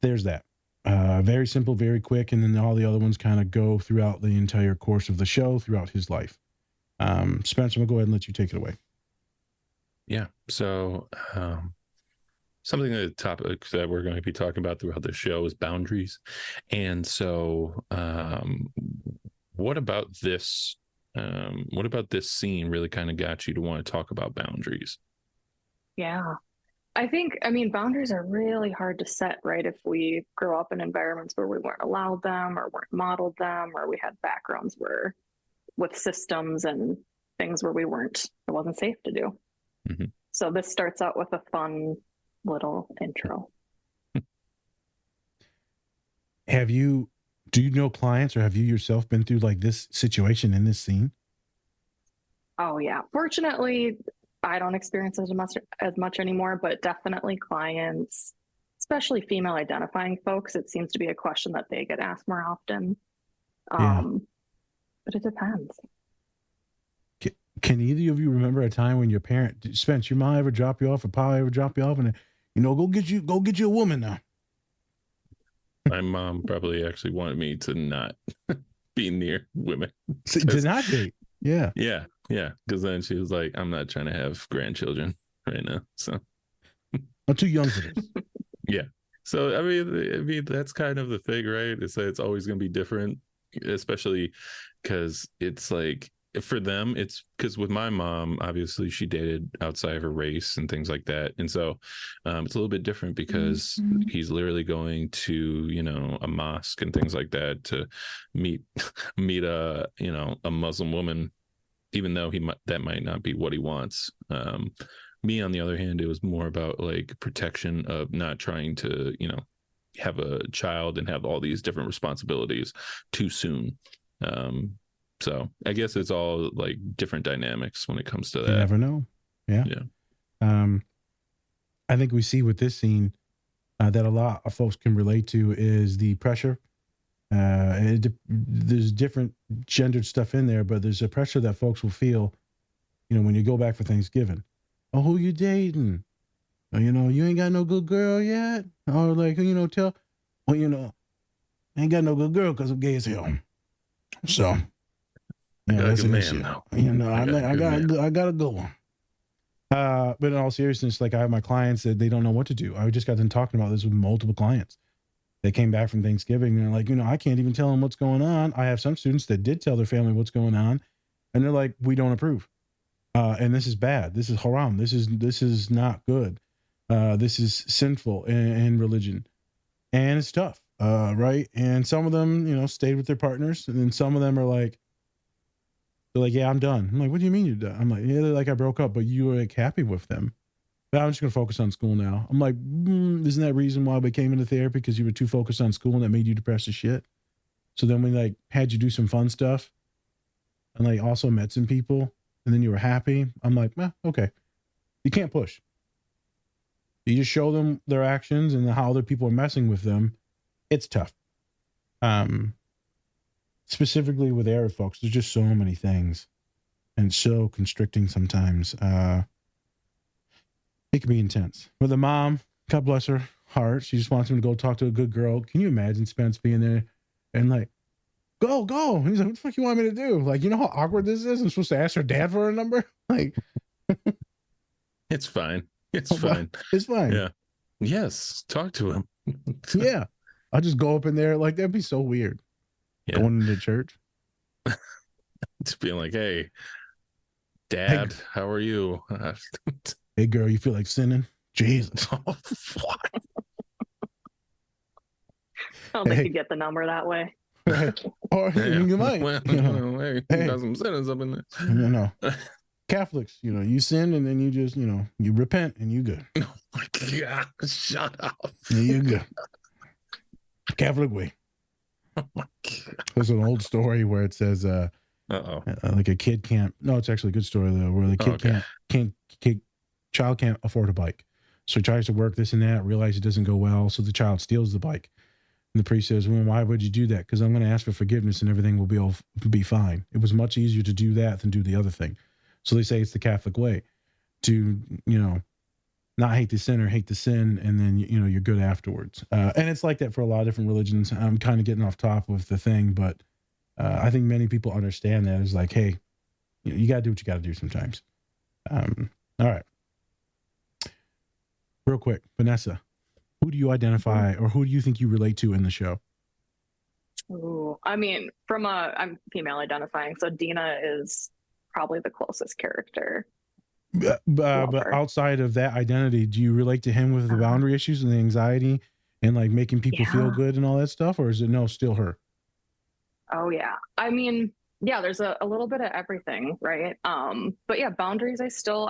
there's that. Very simple, very quick, and then all the other ones kind of go throughout the entire course of the show, throughout his life. Spencer, I'm gonna go ahead and let you take it away. Yeah. So something of the topics that we're going to be talking about throughout the show is boundaries. And so what about this scene really kind of got you to want to talk about boundaries? Yeah. I mean, boundaries are really hard to set, right? If we grow up in environments where we weren't allowed them or weren't modeled them, or we had backgrounds where with systems and things where it wasn't safe to do. Mm-hmm. So this starts out with a fun little intro. Do you know clients, or have you yourself been through like this situation in this scene? Oh yeah. Fortunately, I don't experience it as much anymore, but definitely clients, especially female identifying folks, it seems to be a question that they get asked more often. But it depends. Can either of you remember a time when your Spence, your mom ever drop you off, or Pa ever drop you off, and go get you a woman now? My mom probably actually wanted me to not be near women. To not date. Yeah. Yeah. Because then she was like, I'm not trying to have grandchildren right now. So I'm too young for this. Yeah. So I mean that's kind of the thing, right? It's always going to be different, especially because it's like, for them, it's because with my mom, obviously she dated outside of her race and things like that, and so it's a little bit different because he's literally going to a mosque and things like that to meet a a Muslim woman, even though that might not be what he wants. Me, on the other hand, it was more about like protection of not trying to have a child and have all these different responsibilities too soon. So I guess it's all like different dynamics when it comes to that. You never know. Yeah. I think we see with this scene that a lot of folks can relate to is the pressure. There's different gendered stuff in there, but there's a pressure that folks will feel, when you go back for Thanksgiving. Oh, who you dating? You ain't got no good girl yet? Or like, I ain't got no good girl because I'm gay as hell. So... Yeah, that's an issue. I got a good one. But in all seriousness, like I have my clients that they don't know what to do. I just got them talking about this with multiple clients. They came back from Thanksgiving and they're like, I can't even tell them what's going on. I have some students that did tell their family what's going on, and they're like, we don't approve. And this is bad. This is haram. This is not good. This is sinful in religion, and it's tough, right? And some of them, stayed with their partners, and then some of them are like. They're like, yeah, I'm done. I'm like, what do you mean you're done? I'm like, yeah, they're like, I broke up, but you were like happy with them. But I'm just going to focus on school now. I'm like, isn't that reason why we came into therapy? Because you were too focused on school and that made you depressed as shit. So then we like had you do some fun stuff and like also met some people and then you were happy. I'm like, okay. You can't push. You just show them their actions and how other people are messing with them. It's tough. Specifically with Arab folks, there's just so many things and so constricting sometimes. It can be intense. With the mom, God bless her heart, she just wants him to go talk to a good girl. Can you imagine Spence being there and like, go. And he's like, what the fuck you want me to do? Like, you know how awkward this is? I'm supposed to ask her dad for a number? Like, it's fine. It's fine. It's fine. Yeah. Yes. Talk to him. Yeah. I'll just go up in there. Like, that'd be so weird. Yeah. Going into church. Just being like, hey, Dad, how are you? Hey, girl, you feel like sinning? Jesus. I don't think you get the number that way. Right. Or you might. Hey, got some sinners up in there. No. Catholics, you sin and then you just, you repent and you good. Oh my God, shut up. Yeah, you're good. Catholic way. There's an old story where it says, like a kid can't. No, it's actually a good story though, where the kid child can't afford a bike, so he tries to work this and that, realizes it doesn't go well, so the child steals the bike. And the priest says, "Well, why would you do that? Because I'm going to ask for forgiveness and everything will be fine. It was much easier to do that than do the other thing." So they say it's the Catholic way to, not hate the sinner, hate the sin, and then you're good afterwards. And it's like that for a lot of different religions. I'm kind of getting off top of the thing, but I think many people understand that as like, hey, you got to do what you got to do sometimes. All right. Real quick, Vanessa, who do you identify or who do you think you relate to in the show? Ooh, I mean, I'm female identifying, so Dina is probably the closest character. But outside of that identity, do you relate to him with the boundary issues and the anxiety and like making people feel good and all that stuff? Or is it no, still her? Oh, yeah. I mean, yeah, there's a little bit of everything, right? But yeah, boundaries, I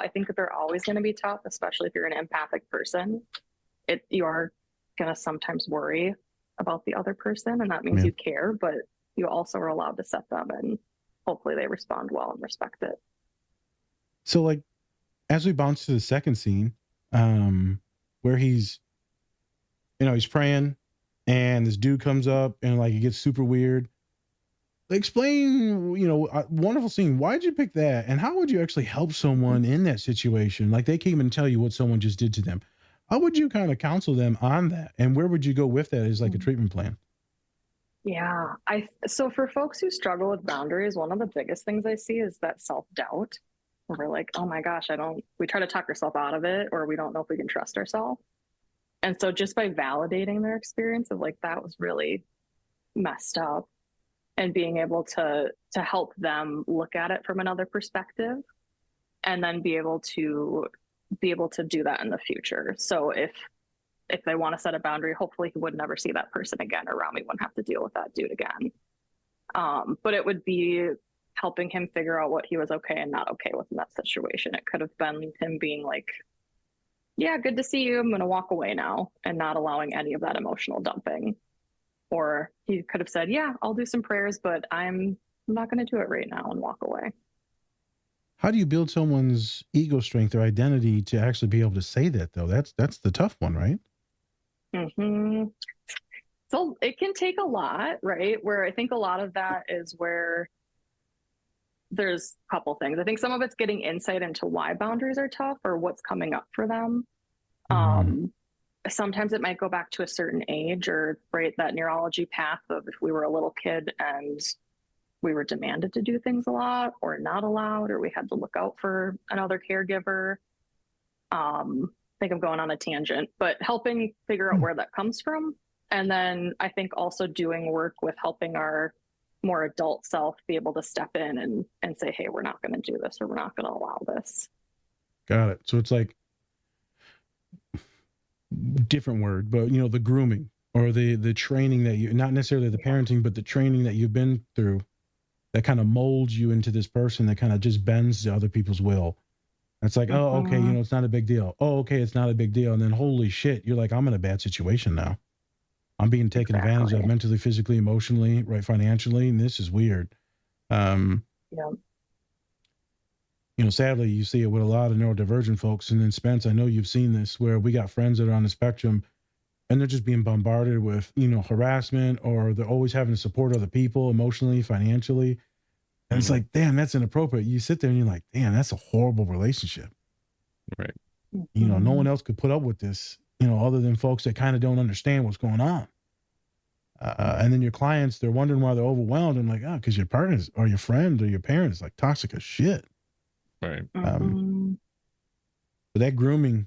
think that they're always going to be tough, especially if you're an empathic person. You are going to sometimes worry about the other person, and that means you care, but you also are allowed to set them, and hopefully they respond well and respect it. So like, as we bounce to the second scene, where he's praying and this dude comes up and like it gets super weird. Explain, wonderful scene. Why'd you pick that? And how would you actually help someone in that situation? Like they came and tell you what someone just did to them. How would you kind of counsel them on that? And where would you go with that as like a treatment plan? Yeah, so for folks who struggle with boundaries, one of the biggest things I see is that self-doubt. We're like, oh my gosh, we try to talk ourselves out of it, or we don't know if we can trust ourselves. And so just by validating their experience of like, that was really messed up, and being able to help them look at it from another perspective, and then be able to do that in the future. So if they want to set a boundary, hopefully he would never see that person again, or Ramy wouldn't have to deal with that dude again. But it would be helping him figure out what he was okay and not okay with in that situation. It could have been him being like, yeah, good to see you, I'm going to walk away now, and not allowing any of that emotional dumping. Or he could have said, yeah, I'll do some prayers, but I'm not going to do it right now, and walk away. How do you build someone's ego strength or identity to actually be able to say that though? That's the tough one, right? Mm-hmm. So it can take a lot, right? Where I think a lot of that is where there's a couple things. I think some of it's getting insight into why boundaries are tough or what's coming up for them. Sometimes it might go back to a certain age, or right, that neurology path of if we were a little kid and we were demanded to do things a lot or not allowed, or we had to look out for another caregiver. I think I'm going on a tangent, but helping figure out where that comes from. And then I think also doing work with helping our more adult self be able to step in and say, hey, we're not going to do this, or we're not going to allow this. Got it. So it's like different word, but the grooming or the training that you, not necessarily the parenting, but the training that you've been through that kind of molds you into this person that kind of just bends to other people's will. It's like, oh, okay, it's not a big deal. Oh, okay, it's not a big deal. And then holy shit, you're like, I'm in a bad situation now. I'm being taken advantage of mentally, physically, emotionally, right, financially, and this is weird. Sadly, you see it with a lot of neurodivergent folks. And then Spence, I know you've seen this, where we got friends that are on the spectrum and they're just being bombarded with, harassment, or they're always having to support other people emotionally, financially. And it's like, damn, that's inappropriate. You sit there and you're like, damn, that's a horrible relationship. Right. No one else could put up with this, other than folks that kind of don't understand what's going on. And then your clients, they're wondering why they're overwhelmed. And like, because your partners or your friend or your parents like toxic as shit. Right. But that grooming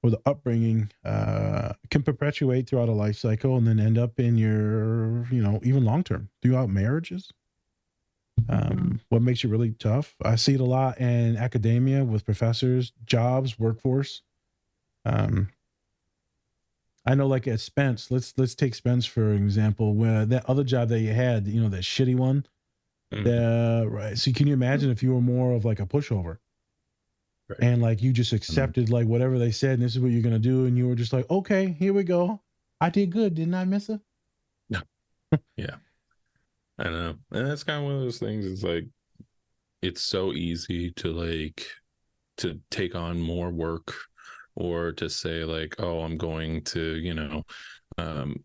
or the upbringing can perpetuate throughout a life cycle and then end up in your, even long term throughout marriages. What makes it really tough? I see it a lot in academia with professors, jobs, workforce. I know, like at Spence, let's take Spence for example, where that other job that you had, that shitty one. Right. So can you imagine if you were more of like a pushover, right, and like you just accepted like whatever they said, and this is what you're gonna do, and you were just like, okay, here we go. I did good, didn't I, Missa? Yeah, I know. And that's kind of one of those things. It's like, it's so easy to take on more work, or to say like, oh, I'm going to, um,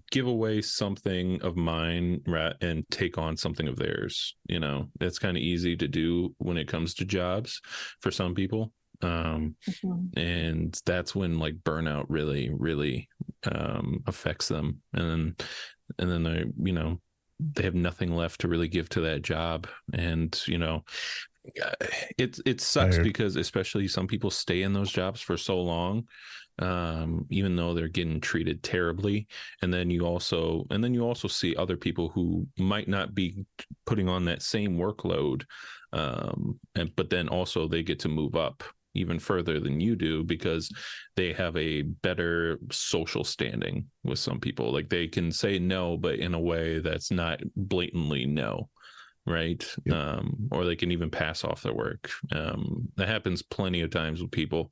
give away something of mine and take on something of theirs. It's kind of easy to do when it comes to jobs for some people. And that's when like burnout really affects them. And then they have nothing left to really give to that job. And it sucks because especially some people stay in those jobs for so long, even though they're getting treated terribly. And then you also see other people who might not be putting on that same workload, but then also they get to move up even further than you do because they have a better social standing with some people. Like they can say no, but in a way that's not blatantly no. Right. Yep. Or they can even pass off their work. That happens plenty of times with people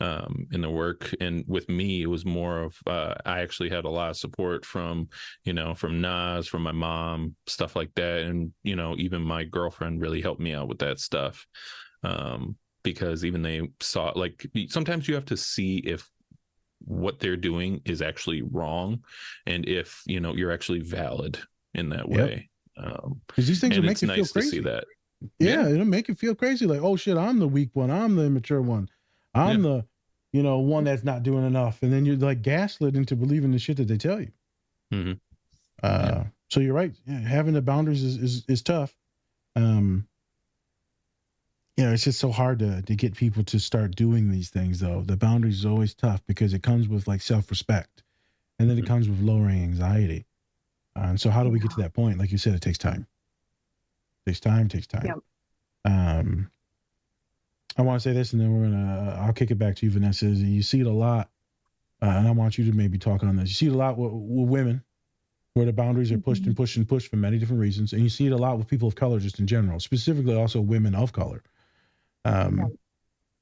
in their work. And with me, it was more of I actually had a lot of support from Nas, from my mom, stuff like that. And, even my girlfriend really helped me out with that stuff. Because even they saw, like, sometimes you have to see if what they're doing is actually wrong and if, you're actually valid in that way. Because these things will make you nice feel crazy. To see that. Yeah, it'll make you feel crazy. Like, oh shit, I'm the weak one. I'm the immature one. I'm the, one that's not doing enough. And then you're like gaslit into believing the shit that they tell you. Mm-hmm. So you're right. Yeah, having the boundaries is tough. It's just so hard to get people to start doing these things, though. The boundaries is always tough because it comes with like self-respect, and then it comes with lowering anxiety. And so how do we get to that point? Like you said, it takes time. Takes time. Yep. I want to say this, and then I'll kick it back to you, Vanessa. You see it a lot, and I want you to maybe talk on this. You see it a lot with women, where the boundaries are pushed and pushed and pushed for many different reasons, and you see it a lot with people of color, just in general, specifically also women of color.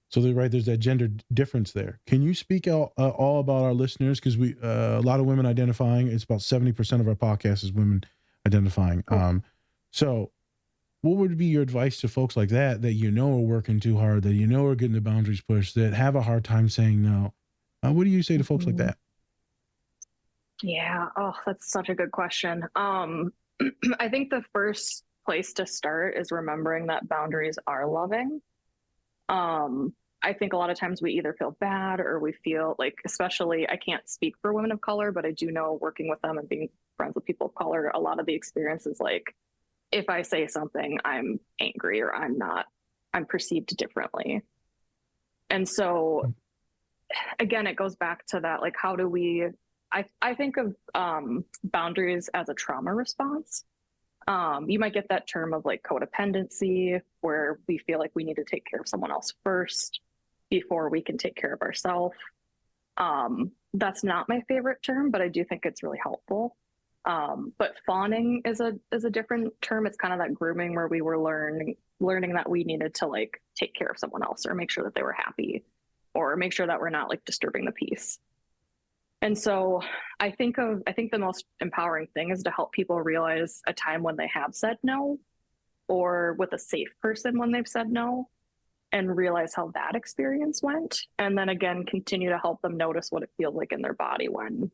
So there's that gender difference there. Can you speak all about our listeners? Because we a lot of women identifying. It's about 70% of our podcast is women identifying. So what would be your advice to folks like that are working too hard, that are getting the boundaries pushed, that have a hard time saying no? What do you say to folks like that? Yeah. Oh, that's such a good question. I think the first place to start is remembering that boundaries are loving. I think a lot of times we either feel bad or we feel like, especially, I can't speak for women of color, but I do know, working with them and being friends with people of color, a lot of the experience is like, if I say something, I'm angry or I'm perceived differently. And so again, it goes back to that, like, how do we, I think of boundaries as a trauma response. You might get that term of like codependency, where we feel like we need to take care of someone else first before we can take care of ourselves. That's not my favorite term, but I do think it's really helpful. But fawning is a different term. It's kind of that grooming where we were learning that we needed to like take care of someone else or make sure that they were happy or make sure that we're not like disturbing the peace. And so I think the most empowering thing is to help people realize a time when they have said no, or with a safe person when they've said no, and realize how that experience went. And then again, continue to help them notice what it feels like in their body when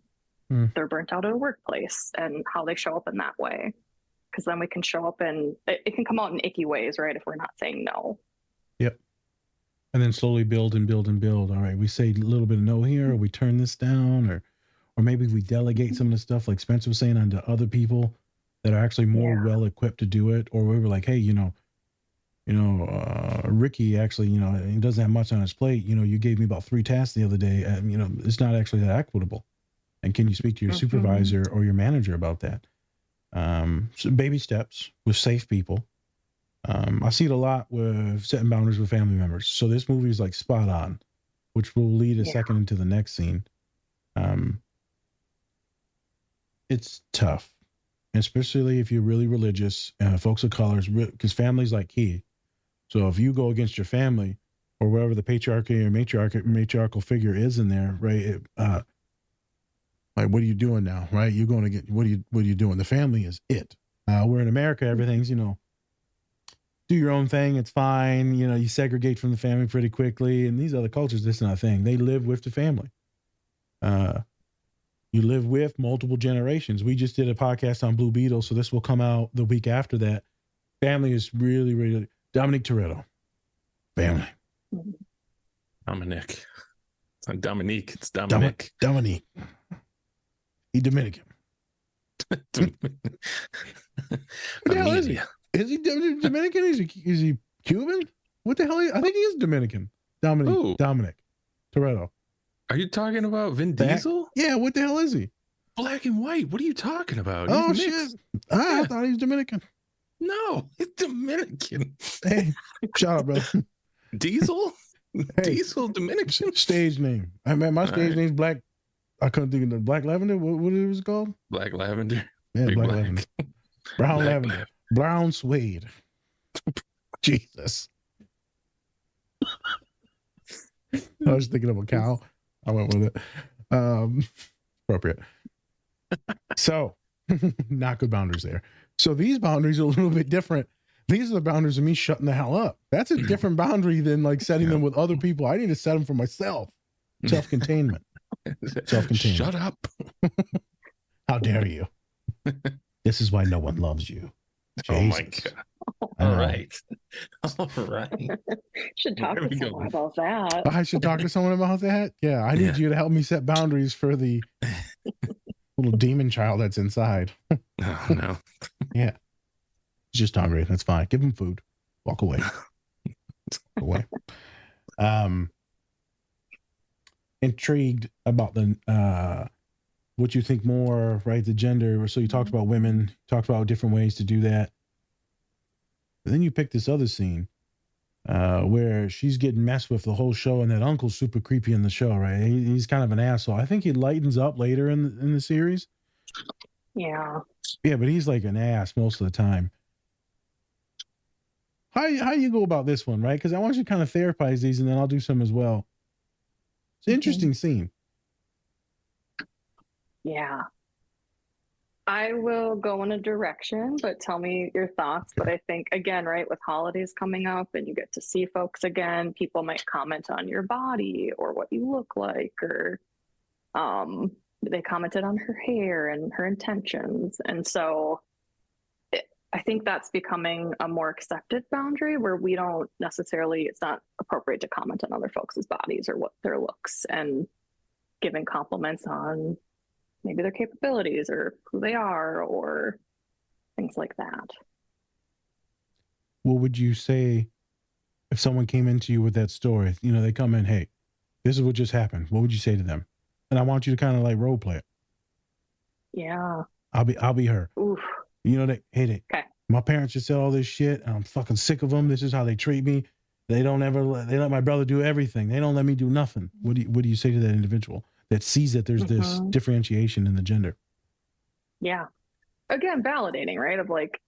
they're burnt out at a workplace and how they show up in that way. Because then we can show up and it can come out in icky ways, right? If we're not saying no. Yep. And then slowly build and build and build. All right, we say a little bit of no here, or we turn this down, or maybe we delegate some of the stuff like Spencer was saying onto other people that are actually more well equipped to do it. Or we were like, hey, Ricky actually, he doesn't have much on his plate. You gave me about 3 tasks the other day. And, it's not actually that equitable. And can you speak to your supervisor or your manager about that? So baby steps with safe people. I see it a lot with setting boundaries with family members. So this movie is like spot on, which will lead a second into the next scene. It's tough, especially if you're really religious, folks of color, because family's like key. So if you go against your family or wherever the patriarchy or matriarchal figure is in there, right? Like, what are you doing now? Right? You're going to get, what are you doing? The family is it. We're in America, everything's, do your own thing. It's fine. You segregate from the family pretty quickly. And these other cultures, that's not a thing. They live with the family. You live with multiple generations. We just did a podcast on Blue Beetle, so this will come out the week after that. Family is really, really Dominic Toretto. Family. Dominic. It's not Dominique. It's Dominic. Dominique. He Dominican. What the hell is he? Is he Dominican? Is he Cuban? What the hell? I think he is Dominican. Dominic Toretto. Are you talking about Vin Diesel? Yeah. What the hell is he? Black and white. What are you talking about? He's shit! I thought he was Dominican. No, he's Dominican. Hey, shout out, brother. Diesel. Diesel Dominican. Stage name. I mean, my stage name's Black. I couldn't think of the Black Lavender. What it was called? Black Lavender. Yeah, Black Lavender. Brown Lavender. Brown Suede. Jesus. I was thinking of a cow. I went with it. Appropriate. So, not good boundaries there. So these boundaries are a little bit different. These are the boundaries of me shutting the hell up. That's a different boundary than like setting them with other people. I need to set them for myself. Self-containment. Self-containment. Shut up. How dare you? This is why no one loves you. Jesus. Oh my God. All right. Should talk to someone about that. I should talk to someone about that? Yeah, I need you to help me set boundaries for the little demon child that's inside. Oh, no. Yeah. He's just hungry. That's fine. Give him food. Walk away. Walk away. Intrigued about the what you think more, right? The gender. So you talked about women, talked about different ways to do that. But then you picked this other scene where she's getting messed with the whole show, and that uncle's super creepy in the show, right? He's kind of an asshole. I think he lightens up later in the series. Yeah. Yeah, but he's like an ass most of the time. How do you go about this one, right? Because I want you to kind of therapize these, and then I'll do some as well. It's an interesting scene. Yeah. I will go in a direction, but tell me your thoughts. But I think, again, right, with holidays coming up and you get to see folks again, people might comment on your body or what you look like, or they commented on her hair and her intentions. And so I think that's becoming a more accepted boundary where we don't necessarily, it's not appropriate to comment on other folks' bodies or what their looks, and giving compliments on maybe their capabilities or who they are or things like that. What would you say if someone came into you with that story? They come in, hey, this is what just happened. What would you say to them? And I want you to kind of like role play it. Yeah. I'll be her. Oof. Okay. My parents just said all this shit, and I'm fucking sick of them. This is how they treat me. They let my brother do everything. They don't let me do nothing. What do you say to that individual that sees that there's this differentiation in the gender? Yeah. Again, validating, right? Of like,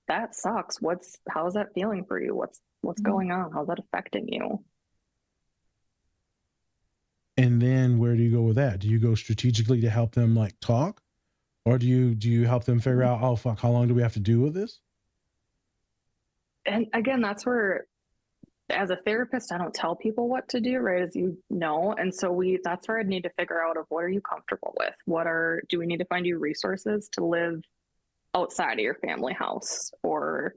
that sucks. How is that feeling for you? What's going on? How's that affecting you? And then where do you go with that? Do you go strategically to help them like talk? Or do you help them figure out, oh fuck, how long do we have to deal with this? And again, that's where, as a therapist, I don't tell people what to do, right? As you know. And so that's where I'd need to figure out of what are you comfortable with? Do we need to find you resources to live outside of your family house? Or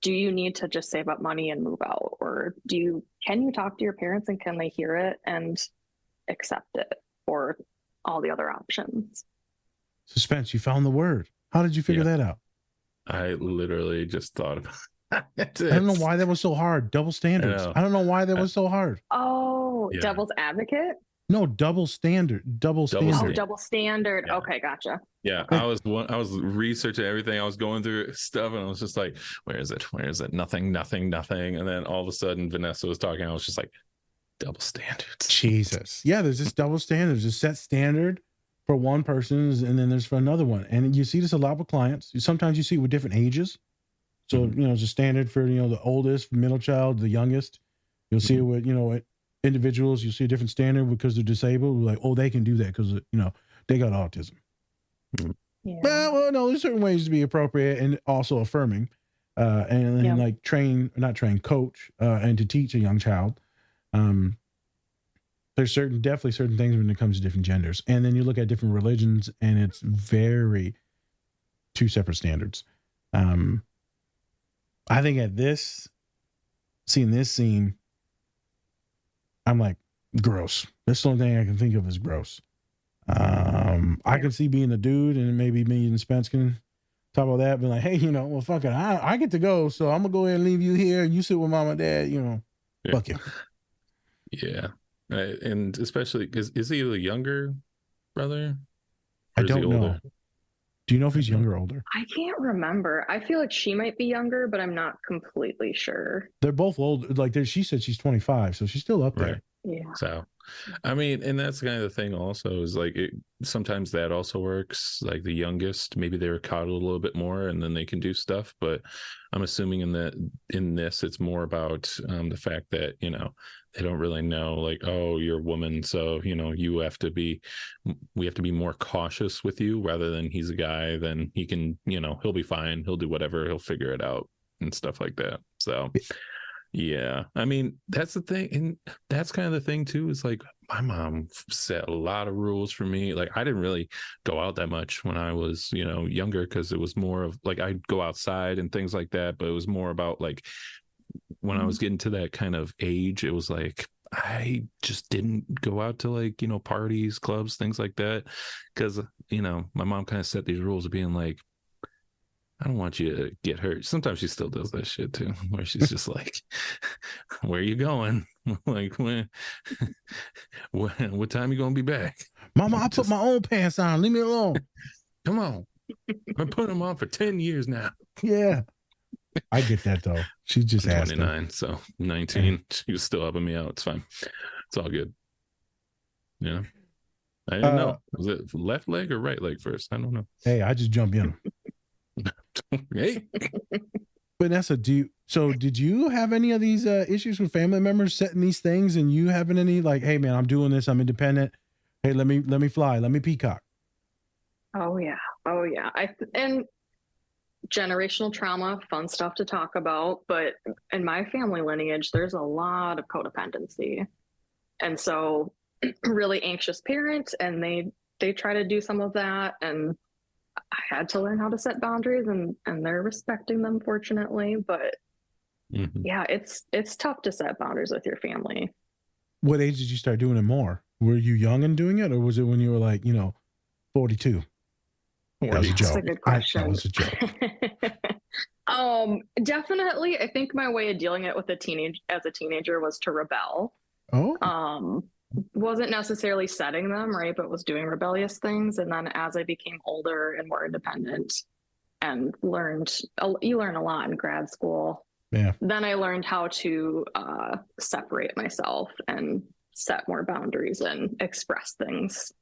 do you need to just save up money and move out? Or can you talk to your parents and can they hear it and accept it? Or all the other options? Suspense, you found the word. How did you figure that out? I literally just thought about it. I don't know why that was so hard. Double standards. I don't know why that was so hard. Oh, yeah. Devil's advocate? No, double standard. Double standard. Oh, double standard. Yeah. Okay, gotcha. Yeah, I was researching everything. I was going through stuff, and I was just like, "Where is it? Where is it? Nothing. And then all of a sudden, Vanessa was talking. I was just like, "Double standards." Jesus. Yeah, there's this double standard. There's a set standard for one person, and then there's for another one. And you see this a lot with clients. Sometimes you see it with different ages. So, it's a standard for, the oldest, middle child, the youngest. You'll see it with, individuals. You'll see a different standard because they're disabled. Like, oh, they can do that because, they got autism. Yeah. Well, no, there's certain ways to be appropriate and also affirming, and like coach, and to teach a young child. There's definitely certain things when it comes to different genders, and then you look at different religions, and it's very two separate standards. I think seeing this scene, I'm like, gross. That's the only thing I can think of as gross. I can see being a dude, and maybe me and Spence can talk about that, being like, hey, well, fuck it, I get to go, so I'm gonna go ahead and leave you here, and you sit with mom and dad, fuck you. Yeah. And especially, is he the younger brother? I don't know. Do you know if he's younger or older? I can't remember. I feel like she might be younger, but I'm not completely sure. They're both old. Like she said, she's 25, so she's still up there. Right. Yeah. So, I mean, and that's kind of the thing also is like sometimes that also works. Like the youngest, maybe they were coddled a little bit more and then they can do stuff. But I'm assuming in this, it's more about the fact that, they don't really know, like, oh, you're a woman. So, we have to be more cautious with you rather than he's a guy. Then he can, he'll be fine. He'll do whatever. He'll figure it out and stuff like that. So, yeah, I mean, that's the thing. And that's kind of the thing, too, is like my mom set a lot of rules for me. Like I didn't really go out that much when I was, younger, because it was more of like I'd go outside and things like that. But it was more about like when I was getting to that kind of age, it was like I just didn't go out to like, parties, clubs, things like that. Because, my mom kind of set these rules of being like, I don't want you to get hurt. Sometimes she still does that shit too, where she's just like, where are you going? Like, what time you going to be back? Mama, I put my own pants on. Leave me alone. Come on. I've put them on for 10 years now. Yeah. I get that though. She just asked 29, so 19. She was still helping me out. It's fine. It's all good. Yeah. I didn't know. Was it left leg or right leg first? I don't know. Hey, I just jump in. Hey. Vanessa, did you have any of these issues with family members setting these things, and you having any like, hey man, I'm doing this, I'm independent. Hey, let me fly, let me peacock. Oh yeah. And generational trauma, fun stuff to talk about, but in my family lineage, there's a lot of codependency. And so really anxious parents, and they try to do some of that, and I had to learn how to set boundaries, and they're respecting them, fortunately. But yeah, it's tough to set boundaries with your family. What age did you start doing it more? Were you young and doing it, or was it when you were like, 42? That was a joke. That's a good question. That was a joke. Definitely. I think my way of dealing it with as a teenager was to rebel. Oh. Wasn't necessarily setting them, right, but was doing rebellious things. And then as I became older and more independent and you learn a lot in grad school. Yeah. Then I learned how to separate myself and set more boundaries and express things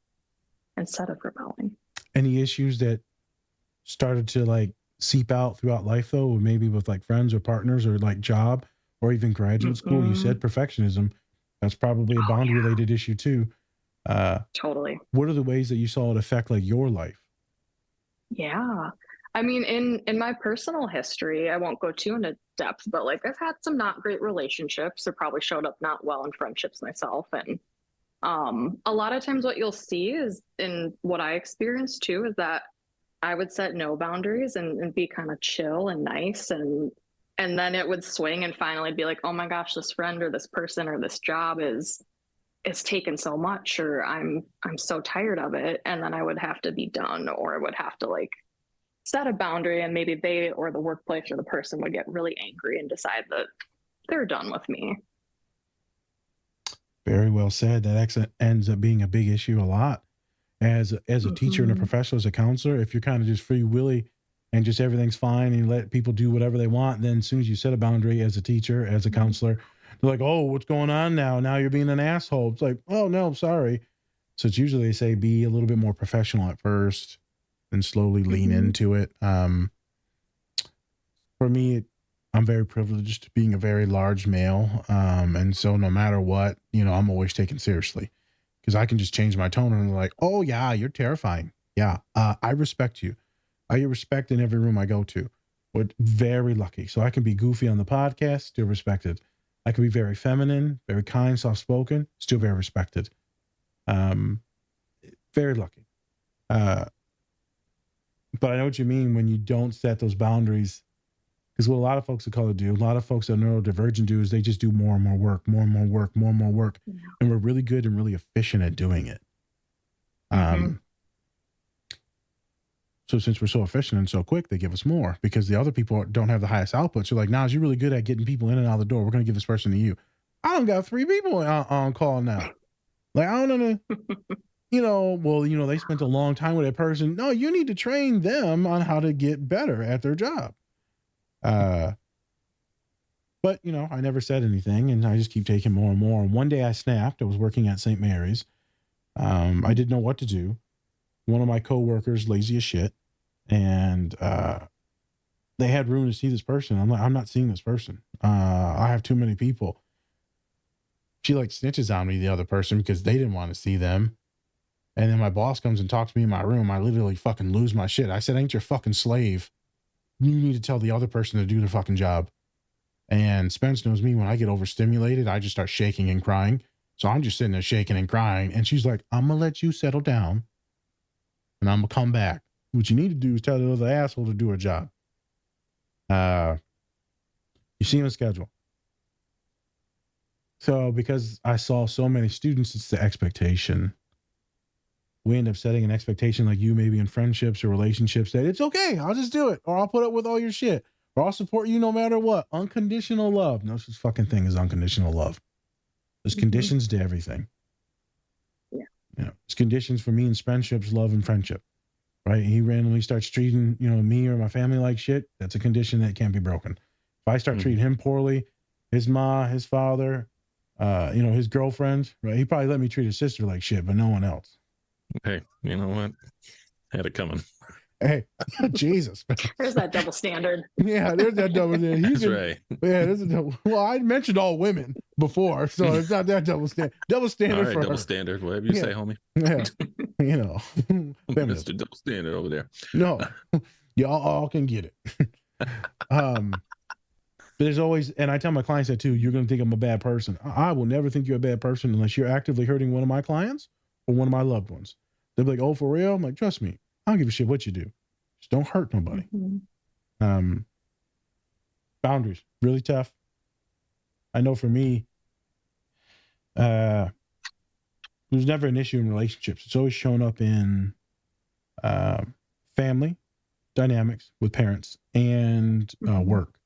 instead of rebelling. Any issues that started to like seep out throughout life though, or maybe with like friends or partners or like job or even graduate school? You said perfectionism. That's probably a boundary related issue too. Totally. What are the ways that you saw it affect like your life? Yeah. I mean, in my personal history, I won't go too into depth, but like I've had some not great relationships, or probably showed up not well in friendships myself. And a lot of times what you'll see is, in what I experienced too, is that I would set no boundaries and be kind of chill and nice, and then it would swing, and finally be like, oh my gosh, this friend or this person or this job is taken so much, or I'm so tired of it. And then I would have to be done, or I would have to like set a boundary, and maybe they or the workplace or the person would get really angry and decide that they're done with me. Very well said. That actually ends up being a big issue a lot as a teacher and a professional, as a counselor. If you're kind of just free willy and just everything's fine and you let people do whatever they want, then as soon as you set a boundary as a teacher, as a counselor, they're like, oh, what's going on now? Now you're being an asshole. It's like, oh no, sorry. So it's usually, they say, be a little bit more professional at first and slowly lean into it. For me, I'm very privileged being a very large male. And so no matter what, I'm always taken seriously, because I can just change my tone and they're like, oh yeah, you're terrifying. Yeah, I respect you. I get respect in every room I go to. But very lucky. So I can be goofy on the podcast, still respected. I can be very feminine, very kind, soft-spoken, still very respected. Very lucky. But I know what you mean when you don't set those boundaries. Because what a lot of folks of color do, a lot of folks that are neurodivergent do is they just do more and more work, more and more work, more and more work. Yeah. And we're really good and really efficient at doing it. So since we're so efficient and so quick, they give us more because the other people don't have the highest output. So like, Nas, you're really good at getting people in and out of the door. We're going to give this person to you. I don't got 3 people on call now. Like, I don't know, they spent a long time with that person. No, you need to train them on how to get better at their job. But, I never said anything and I just keep taking more and more. And one day I snapped. I was working at St. Mary's. I didn't know what to do. One of my coworkers, lazy as shit, and they had room to see this person. I'm like, I'm not seeing this person. I have too many people. She like snitches on me, the other person, because they didn't want to see them. And then my boss comes and talks to me in my room. I literally fucking lose my shit. I said, I ain't your fucking slave. You need to tell the other person to do the fucking job. And Spence knows me. When I get overstimulated, I just start shaking and crying. So I'm just sitting there shaking and crying. And she's like, I'm going to let you settle down. And I'm going to come back. What you need to do is tell the other asshole to do her job. You see him schedule. So because I saw so many students, it's the expectation. We end up setting an expectation like you maybe in friendships or relationships that it's okay. I'll just do it. Or I'll put up with all your shit. Or I'll support you no matter what. Unconditional love. No such fucking thing as unconditional love. There's conditions to everything. Yeah. There's conditions for me in friendships, love, and friendship. Right? He randomly starts treating, me or my family like shit. That's a condition that can't be broken. If I start treating him poorly, his ma, his father, his girlfriends, right? He probably let me treat his sister like shit, but no one else. Hey, you know what? Had it coming. Hey, Jesus. There's that double standard. Yeah, there's that double standard. That's right. Yeah, there's a double. Well, I mentioned all women before, so it's not that double standard. Double standard all right, for double her. Standard, whatever you say, homie. Yeah, Mr. Double Standard over there. No, y'all all can get it. But there's always, and I tell my clients that too, you're going to think I'm a bad person. I will never think you're a bad person unless you're actively hurting one of my clients or one of my loved ones. They'll be like, oh, for real? I'm like, trust me. I don't give a shit what you do. Just don't hurt nobody. Boundaries, really tough. I know for me, there's never an issue in relationships. It's always shown up in family dynamics with parents and work.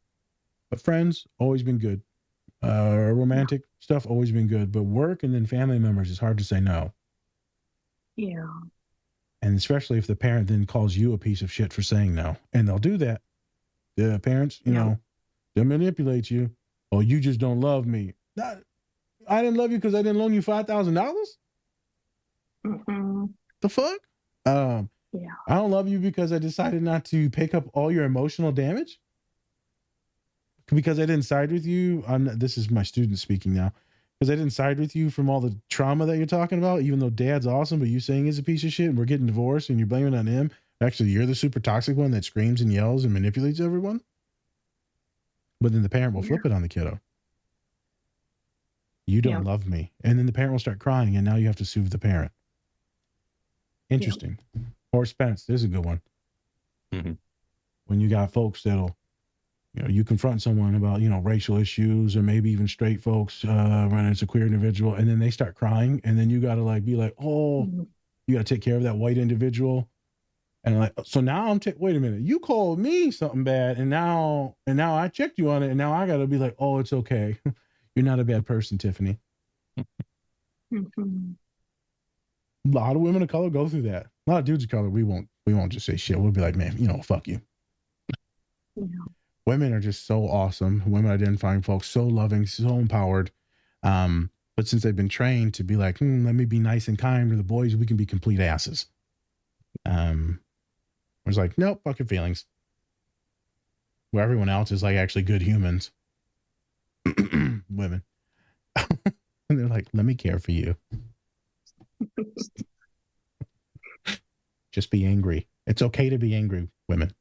But friends, always been good. Romantic stuff, always been good. But work and then family members, it's hard to say no. Yeah. And especially if the parent then calls you a piece of shit for saying no. And they'll do that. The parents, they'll manipulate you. Oh, you just don't love me. I didn't love you because I didn't loan you $5,000? The fuck? I don't love you because I decided not to pick up all your emotional damage? Because I didn't side with you. This is my student speaking now. Because I didn't side with you from all the trauma that you're talking about, even though dad's awesome, but you saying he's a piece of shit and we're getting divorced and you're blaming it on him. Actually, you're the super toxic one that screams and yells and manipulates everyone. But then the parent will flip it on the kiddo. You don't love me. And then the parent will start crying and now you have to soothe the parent. Interesting. Or Spence, there's a good one. When you got folks that'll, you confront someone about, racial issues or maybe even straight folks when it's a queer individual, and then they start crying, and then you got to be like, oh, you got to take care of that white individual. And so now wait a minute, you called me something bad, and now I checked you on it, and now I got to be like, oh, it's okay. You're not a bad person, Tiffany. A lot of women of color go through that. A lot of dudes of color, we won't just say shit. We'll be like, man, fuck you. Women are just so awesome. Women identifying folks, so loving, so empowered. But since they've been trained to be like, let me be nice and kind to the boys, we can be complete asses. I was like, nope, fuck your feelings. Where everyone else is like actually good humans. Women. And they're like, let me care for you. Just be angry. It's okay to be angry, women.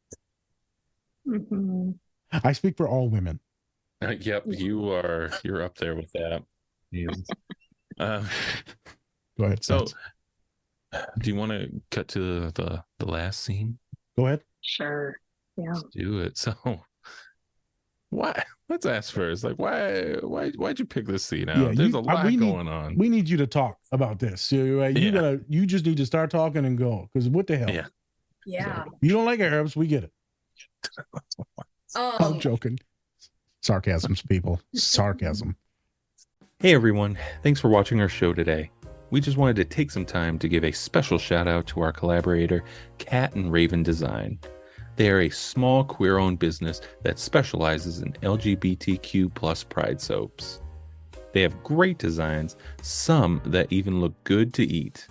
Mm-hmm. I speak for all women. Yep, you're up there with that. Go ahead. So, Spence. do you want to cut to the last scene? Go ahead. Sure. Yeah. Let's do it. So, why? Let's ask first. Like, why'd you pick this scene out? There's a lot going on. We need you to talk about this. So, you just need to start talking and go. Because what the hell? Yeah. Yeah. You don't like Arabs, we get it. I'm joking. Sarcasms, people. Sarcasm. Hey everyone, thanks for watching our show today. We just wanted to take some time to give a special shout out to our collaborator, Cat and Raven Design. They are a small queer-owned business that specializes in LGBTQ plus pride soaps. They have great designs, some that even look good to eat,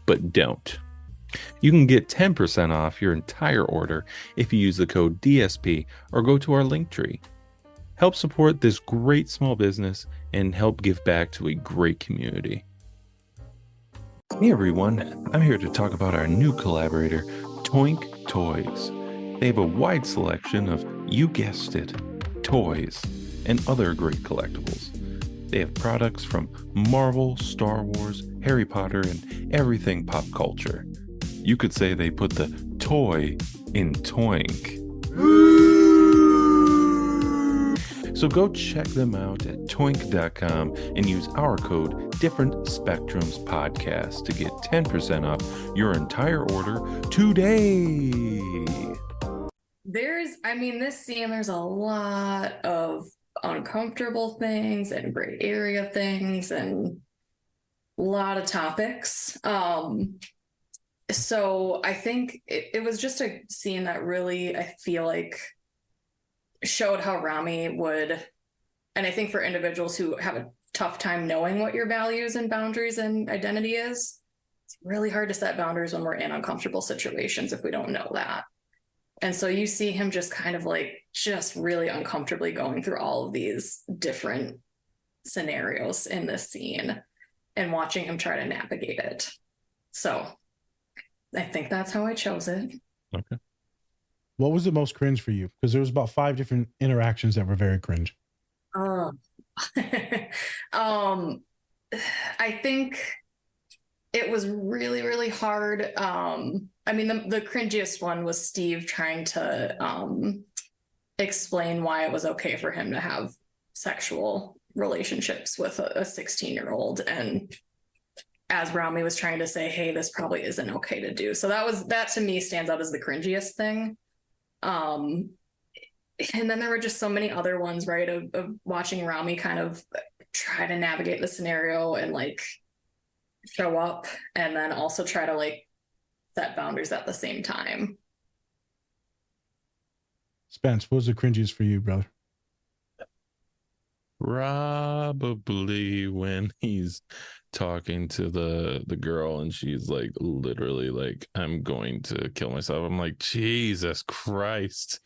but don't. You can get 10% off your entire order if you use the code DSP or go to our link tree. Help support this great small business and help give back to a great community. Hey everyone, I'm here to talk about our new collaborator, Toink Toys. They have a wide selection of, you guessed it, toys and other great collectibles. They have products from Marvel, Star Wars, Harry Potter, and everything pop culture. You could say they put the toy in Toink. So go check them out at toink.com and use our code Different Spectrums Podcast to get 10% off your entire order today. This scene, there's a lot of uncomfortable things and gray area things and a lot of topics. So I think it was just a scene that really, I feel like, showed how Ramy would, and I think for individuals who have a tough time knowing what your values and boundaries and identity is, it's really hard to set boundaries when we're in uncomfortable situations if we don't know that. And so you see him just kind of like just really uncomfortably going through all of these different scenarios in this scene and watching him try to navigate it. So I think that's how I chose it. Okay. What was the most cringe for you? Because there was about 5 different interactions that were very cringe. I think it was really, really hard. The cringiest one was Steve trying to explain why it was okay for him to have sexual relationships with a 16-year-old. And as Ramy was trying to say, hey, this probably isn't okay to do. So that to me stands out as the cringiest thing. And then there were just so many other ones, right, of watching Ramy kind of try to navigate the scenario and like show up and then also try to like set boundaries at the same time. Spence, what was the cringiest for you, brother? Probably when he's talking to the girl and she's like literally like, I'm going to kill myself. I'm like, Jesus Christ.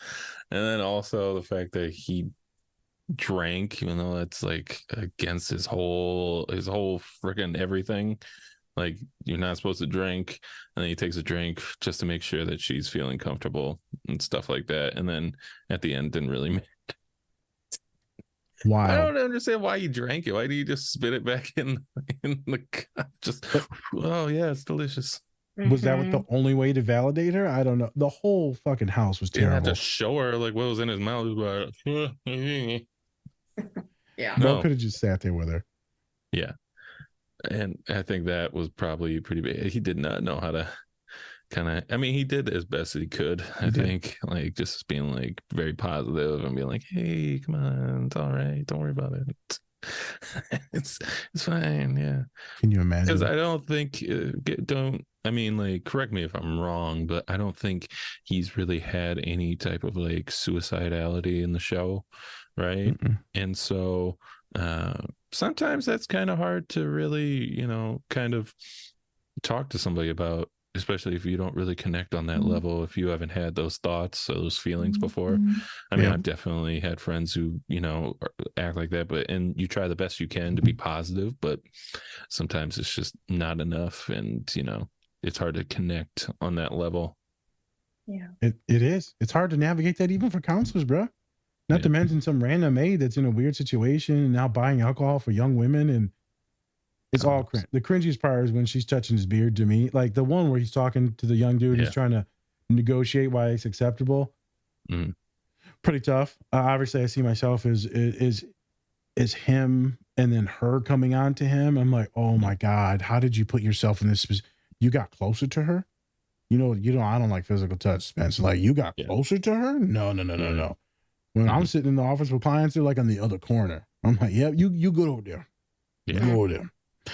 And then also the fact that he drank, even though that's like against his whole freaking everything. Like, you're not supposed to drink, and then he takes a drink just to make sure that she's feeling comfortable and stuff like that. And then at the end didn't really Wow. I don't understand why you drank it. Why do you just spit it back in the cup? Just, oh yeah, it's delicious. Was that the only way to validate her? I don't know. The whole fucking house was terrible. You have to show her like what was in his mouth. Yeah. Mo could have just sat there with her. Yeah. And I think that was probably pretty big. He did not know how to he did as best as he could. I think like just being like very positive and being like, hey, come on, it's all right, don't worry about it. it's fine. Yeah. Can you imagine? Because I don't think correct me if I'm wrong, but I don't think he's really had any type of like suicidality in the show, right? And so sometimes that's kind of hard to really kind of talk to somebody about especially if you don't really connect on that level, if you haven't had those thoughts or those feelings before. I mean, I've definitely had friends who, act like that, and you try the best you can to be positive, but sometimes it's just not enough. And, it's hard to connect on that level. Yeah. It is. It's hard to navigate that even for counselors, bro. Not to mention some random maid that's in a weird situation and now buying alcohol for young women, and it's all cringe. The cringiest part is when she's touching his beard to me. Like the one where he's talking to the young dude, he's trying to negotiate why it's acceptable. Pretty tough. Obviously, I see myself as him and then her coming on to him. I'm like, oh my God, how did you put yourself in this position? You got closer to her? I don't like physical touch, Spence. Like, you got closer to her? No. When I'm sitting in the office with clients, they're like on the other corner. I'm like, yeah, you go over there. You go over there.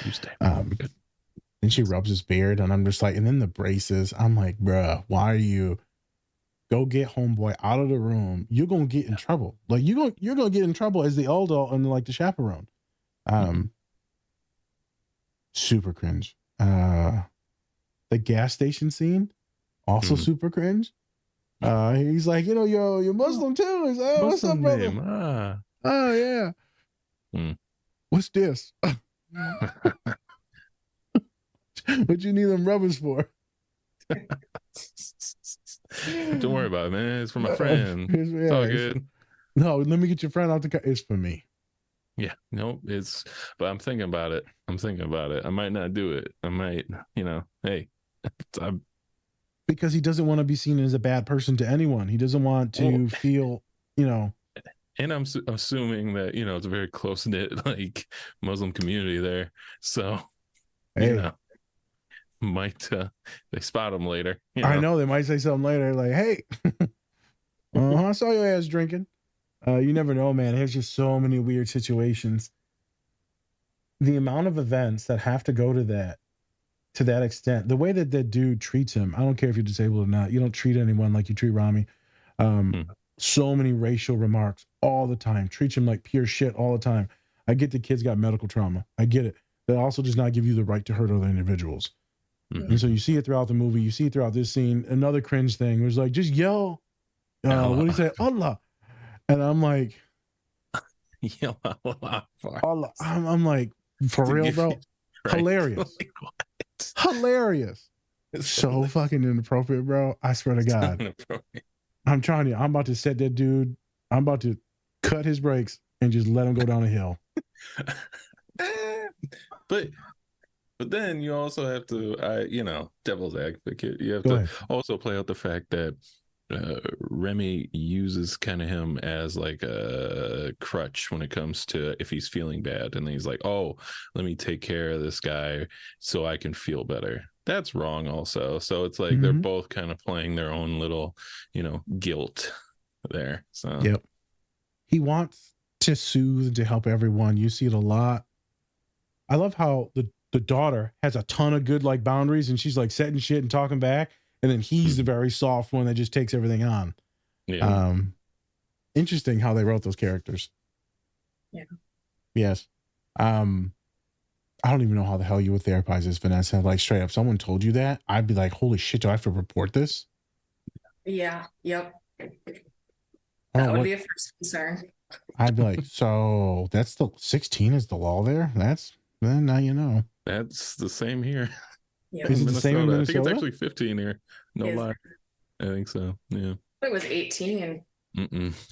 You stay. And she rubs his beard, and I'm just like, and then the braces. I'm like, bruh, why are you? Go get homeboy out of the room. You're gonna get in trouble. Like you're gonna get in trouble as the elder and like the chaperone. Super cringe. The gas station scene, also super cringe. He's like, you're Muslim too. He's like, oh, what's up, brother? Oh yeah. What's this? What you need them rubbers for? Don't worry about it, man. It's for my friend. It's all good. No, let me get your friend out the car. It's for me. Yeah, no, but I'm thinking about it. I might not do it. I might, hey. Because he doesn't want to be seen as a bad person to anyone. He doesn't want to feel, And I'm assuming that, it's a very close-knit, like, Muslim community there. So, might they spot him later. I know they might say something later like, hey, I saw your ass drinking. You never know, man. There's just so many weird situations. The amount of events that have to go to that extent, the way that that dude treats him, I don't care if you're disabled or not. You don't treat anyone like you treat Ramy. So many racial remarks all the time. Treats him like pure shit all the time. I get the kid's got medical trauma. I get it. That also does not give you the right to hurt other individuals. And so you see it throughout the movie. You see it throughout this scene. Another cringe thing was like, just yell. What do you say? Allah. And I'm like, yell Allah. Allah. I'm like, for real, bro? Hilarious. Hilarious. So fucking inappropriate, bro. I swear to God. I'm about to set that dude. I'm about to cut his brakes and just let him go down a hill. But then you also have to, devil's advocate. You have to also play out the fact that Remy uses kind of him as like a crutch when it comes to if he's feeling bad, and then he's like, oh, let me take care of this guy so I can feel better. That's wrong also. So it's like they're both kind of playing their own little, guilt there. So yep. He wants to soothe, to help everyone. You see it a lot. I love how the daughter has a ton of good like boundaries, and she's like setting shit and talking back. And then he's the very soft one that just takes everything on. Yeah. Interesting how they wrote those characters. Yeah. Yes. I don't even know how the hell you would therapize this, Vanessa. Like straight up, someone told you that, I'd be like, holy shit, do I have to report this? Yeah. Yep. That would be a first concern. I'd be like, so that's the 16 is the law there? Then now you know. That's the same here. Yeah. Is it the same in Minnesota? I think it's actually 15 here. No lie. I think so. Yeah. It was 18.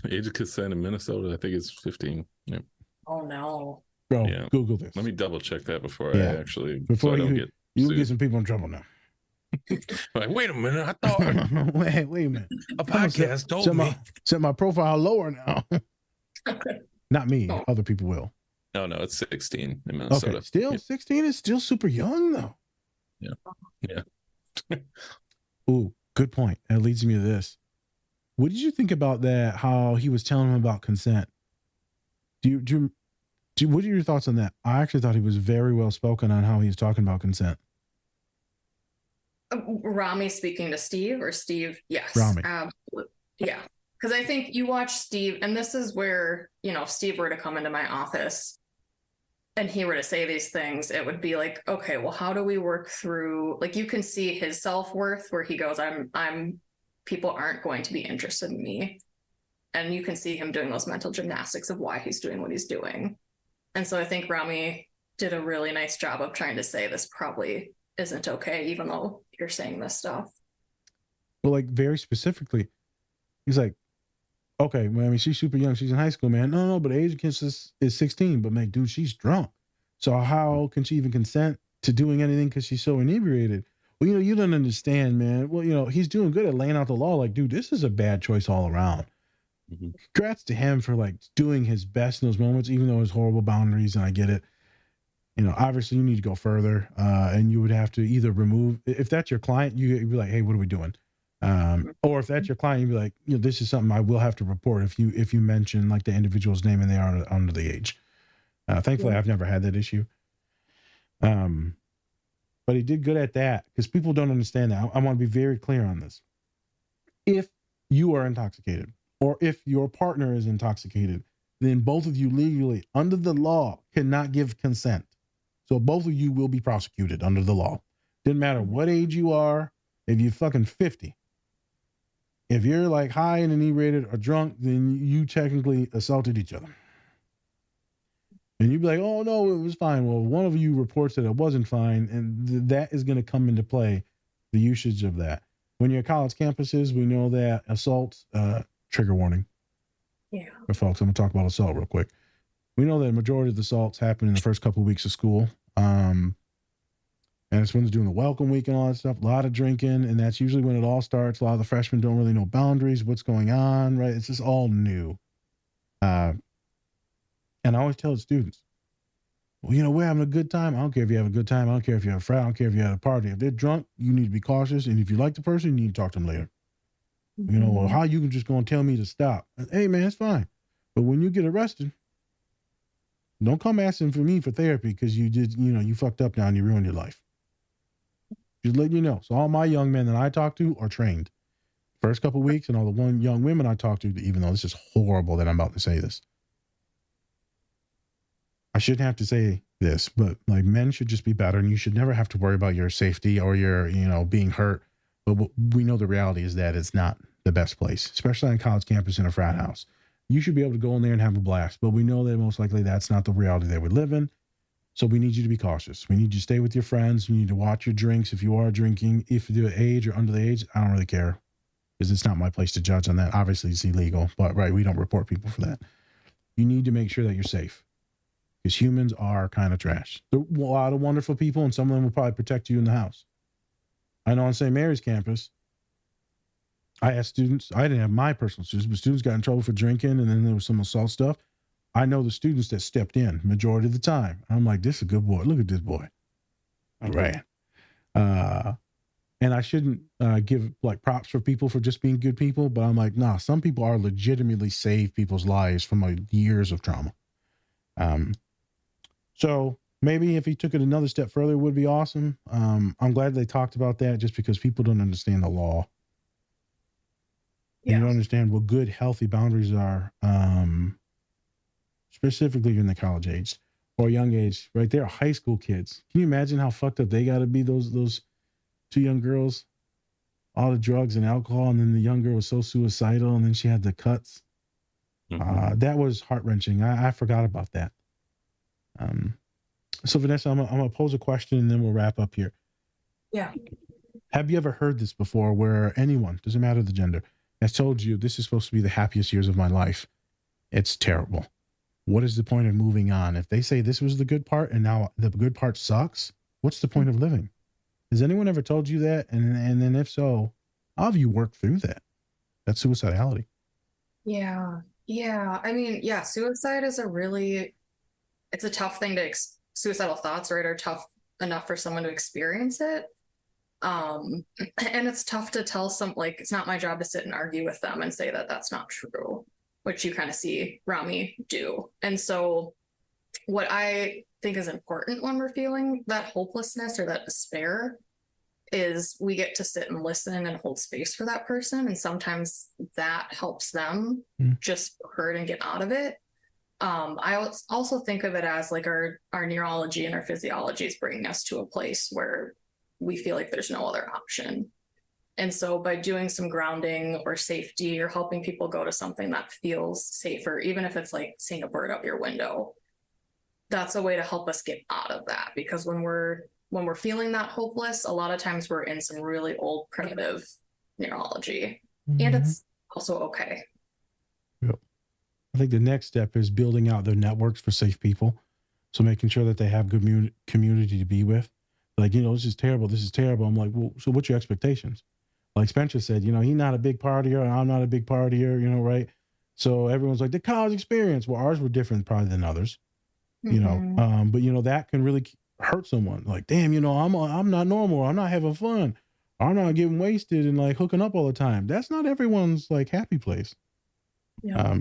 Age of consent in Minnesota, I think it's 15. Yep. Oh no. Bro, Google this. Let me double check that before I actually. Before you get some people in trouble now. Like, wait a minute, I thought. wait a minute. A podcast told me. Set my profile lower now. Not me. Other people will. No, it's 16 in Minnesota. Okay, still 16 is still super young though. Yeah. Ooh, good point. That leads me to this. What did you think about that? How he was telling him about consent? What are your thoughts on that? I actually thought he was very well spoken on how he was talking about consent. Ramy speaking to Steve, or Steve? Yes. Ramy. Yeah. Because I think you watch Steve, and this is where, if Steve were to come into my office, and he were to say these things, it would be like, okay, well, how do we work through, like, you can see his self-worth where he goes, I'm people aren't going to be interested in me. And you can see him doing those mental gymnastics of why he's doing what he's doing. And so I think Ramy did a really nice job of trying to say this probably isn't okay, even though you're saying this stuff. But like very specifically, he's like, okay, well, I mean, she's super young. She's in high school, man. No, but age is 16. But man, dude, she's drunk. So how can she even consent to doing anything because she's so inebriated? Well, you don't understand, man. Well, he's doing good at laying out the law. Like, dude, this is a bad choice all around. Congrats to him for like doing his best in those moments, even though it's horrible boundaries. And I get it. Obviously you need to go further, and you would have to either remove, if that's your client, you'd be like, hey, what are we doing? Or if that's your client, you'd be like, this is something I will have to report if you mention like the individual's name and they are under the age. Thankfully, I've never had that issue. But he did good at that because people don't understand that. I want to be very clear on this. If you are intoxicated or if your partner is intoxicated, then both of you legally under the law cannot give consent. So both of you will be prosecuted under the law. Didn't matter what age you are. If you're fucking 50, if you're like high and inebriated or drunk, then you technically assaulted each other. And you'd be like, oh no, it was fine. Well, one of you reports that it wasn't fine, and that is going to come into play, the usage of that. When you're at college campuses, we know that assault, trigger warning. Yeah. For folks, I'm going to talk about assault real quick. We know that a majority of the assaults happen in the first couple of weeks of school. And it's when they're doing the welcome week and all that stuff, a lot of drinking. And that's usually when it all starts. A lot of the freshmen don't really know boundaries, what's going on, right? It's just all new. And I always tell the students, well, we're having a good time. I don't care if you have a good time. I don't care if you have a frat. I don't care if you had a party. If they're drunk, you need to be cautious. And if you like the person, you need to talk to them later. Well, how you can just go and tell me to stop? Hey, man, it's fine. But when you get arrested, don't come asking for me for therapy because you did, you fucked up now and you ruined your life. Just letting you know. So all my young men that I talk to are trained. First couple of weeks, and all the young women I talk to, even though this is horrible that I'm about to say this. I shouldn't have to say this, but like men should just be better, and you should never have to worry about your safety or your, being hurt. But we know the reality is that it's not the best place, especially on college campus in a frat house. You should be able to go in there and have a blast, but we know that most likely that's not the reality they would live in. So we need you to be cautious. We need you to stay with your friends. You need to watch your drinks if you are drinking. If you're the age or under the age, I don't really care because it's not my place to judge on that. Obviously, it's illegal, but right, we don't report people for that. You need to make sure that you're safe because humans are kind of trash. There are a lot of wonderful people, and some of them will probably protect you in the house. I know on St. Mary's campus, I asked students, I didn't have my personal students, but students got in trouble for drinking, and then there was some assault stuff. I know the students that stepped in majority of the time. I'm like, this is a good boy. Look at this boy. All right. And I shouldn't give like props for people for just being good people, but I'm like, nah, some people are legitimately save people's lives from like years of trauma. So maybe if he took it another step further, it would be awesome. I'm glad they talked about that just because people don't understand the law. Yeah. You don't understand what good, healthy boundaries are, specifically in the college age or young age, right? They're high school kids. Can you imagine how fucked up they got to be, those two young girls? All the drugs and alcohol, and then the young girl was so suicidal, and then she had the cuts. That was heart-wrenching. I forgot about that. So, Vanessa, I'm going to pose a question, and then we'll wrap up here. Yeah. Have you ever heard this before where anyone, doesn't matter the gender, has told you this is supposed to be the happiest years of my life? It's terrible. What is the point of moving on? If they say this was the good part and now the good part sucks, what's the point of living? Has anyone ever told you that? And then if so, how have you worked through that? That's suicidality. Yeah. Yeah. I mean, yeah, suicide is it's a tough thing suicidal thoughts, right, are tough enough for someone to experience it. And it's tough to tell it's not my job to sit and argue with them and say that that's not true, which you kind of see Ramy do. And so what I think is important when we're feeling that hopelessness or that despair is we get to sit and listen and hold space for that person. And sometimes that helps them just hurt and get out of it. I also think of it as like our neurology and our physiology is bringing us to a place where we feel like there's no other option. And so by doing some grounding or safety or helping people go to something that feels safer, even if it's like seeing a bird out your window, that's a way to help us get out of that. Because when we're feeling that hopeless, a lot of times we're in some really old primitive neurology. And it's also okay. Yep. I think the next step is building out their networks for safe people. So making sure that they have good community to be with. Like, this is terrible. This is terrible. I'm like, well, so what's your expectations? Like Spencer said, he's not a big partier and I'm not a big partier, right? So everyone's like, the college experience. Well, ours were different probably than others, but that can really hurt someone. Like, damn, I'm not normal. I'm not having fun. I'm not getting wasted and like hooking up all the time. That's not everyone's like happy place. Yeah.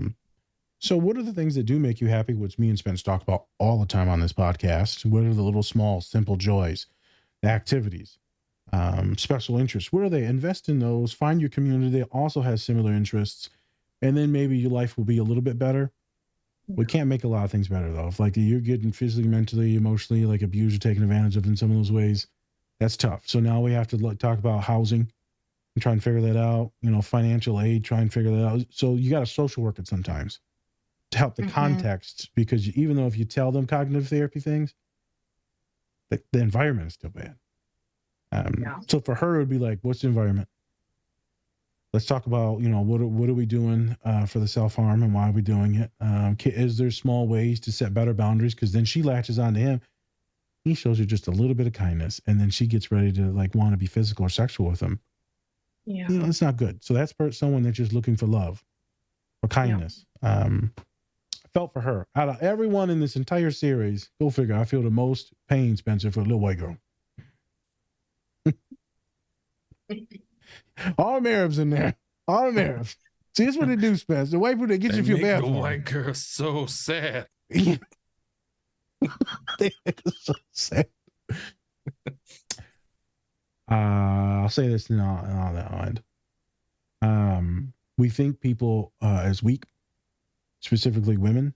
So what are the things that do make you happy, which me and Spence talk about all the time on this podcast? What are the little, small, simple joys, the activities, special interests? What are they? Invest in those. Find your community that also has similar interests. And then maybe your life will be a little bit better. Yeah. We can't make a lot of things better, though. If like you're getting physically, mentally, emotionally, like abused or taken advantage of in some of those ways, that's tough. So now we have to talk about housing and try and figure that out. Financial aid, try and figure that out. So you got to social work it sometimes to help the context, because even though if you tell them cognitive therapy things, the environment is still bad. So for her, it would be like, what's the environment? Let's talk about, what are we doing for the self-harm and why are we doing it? Is there small ways to set better boundaries? Because then she latches on to him. He shows her just a little bit of kindness, and then she gets ready to like want to be physical or sexual with him. Yeah. It's not good. So that's someone that's just looking for love or kindness. Yeah. Felt for her. Out of everyone in this entire series, go figure, I feel the most pain, Spencer, for a little white girl. All them Arabs in there. All them Arabs. See, that's what they do, Spencer. The white people, they get you feel bad for the them. white girl so sad. They make it so sad. I'll say this now, and I'll end. We think people as weak, specifically women.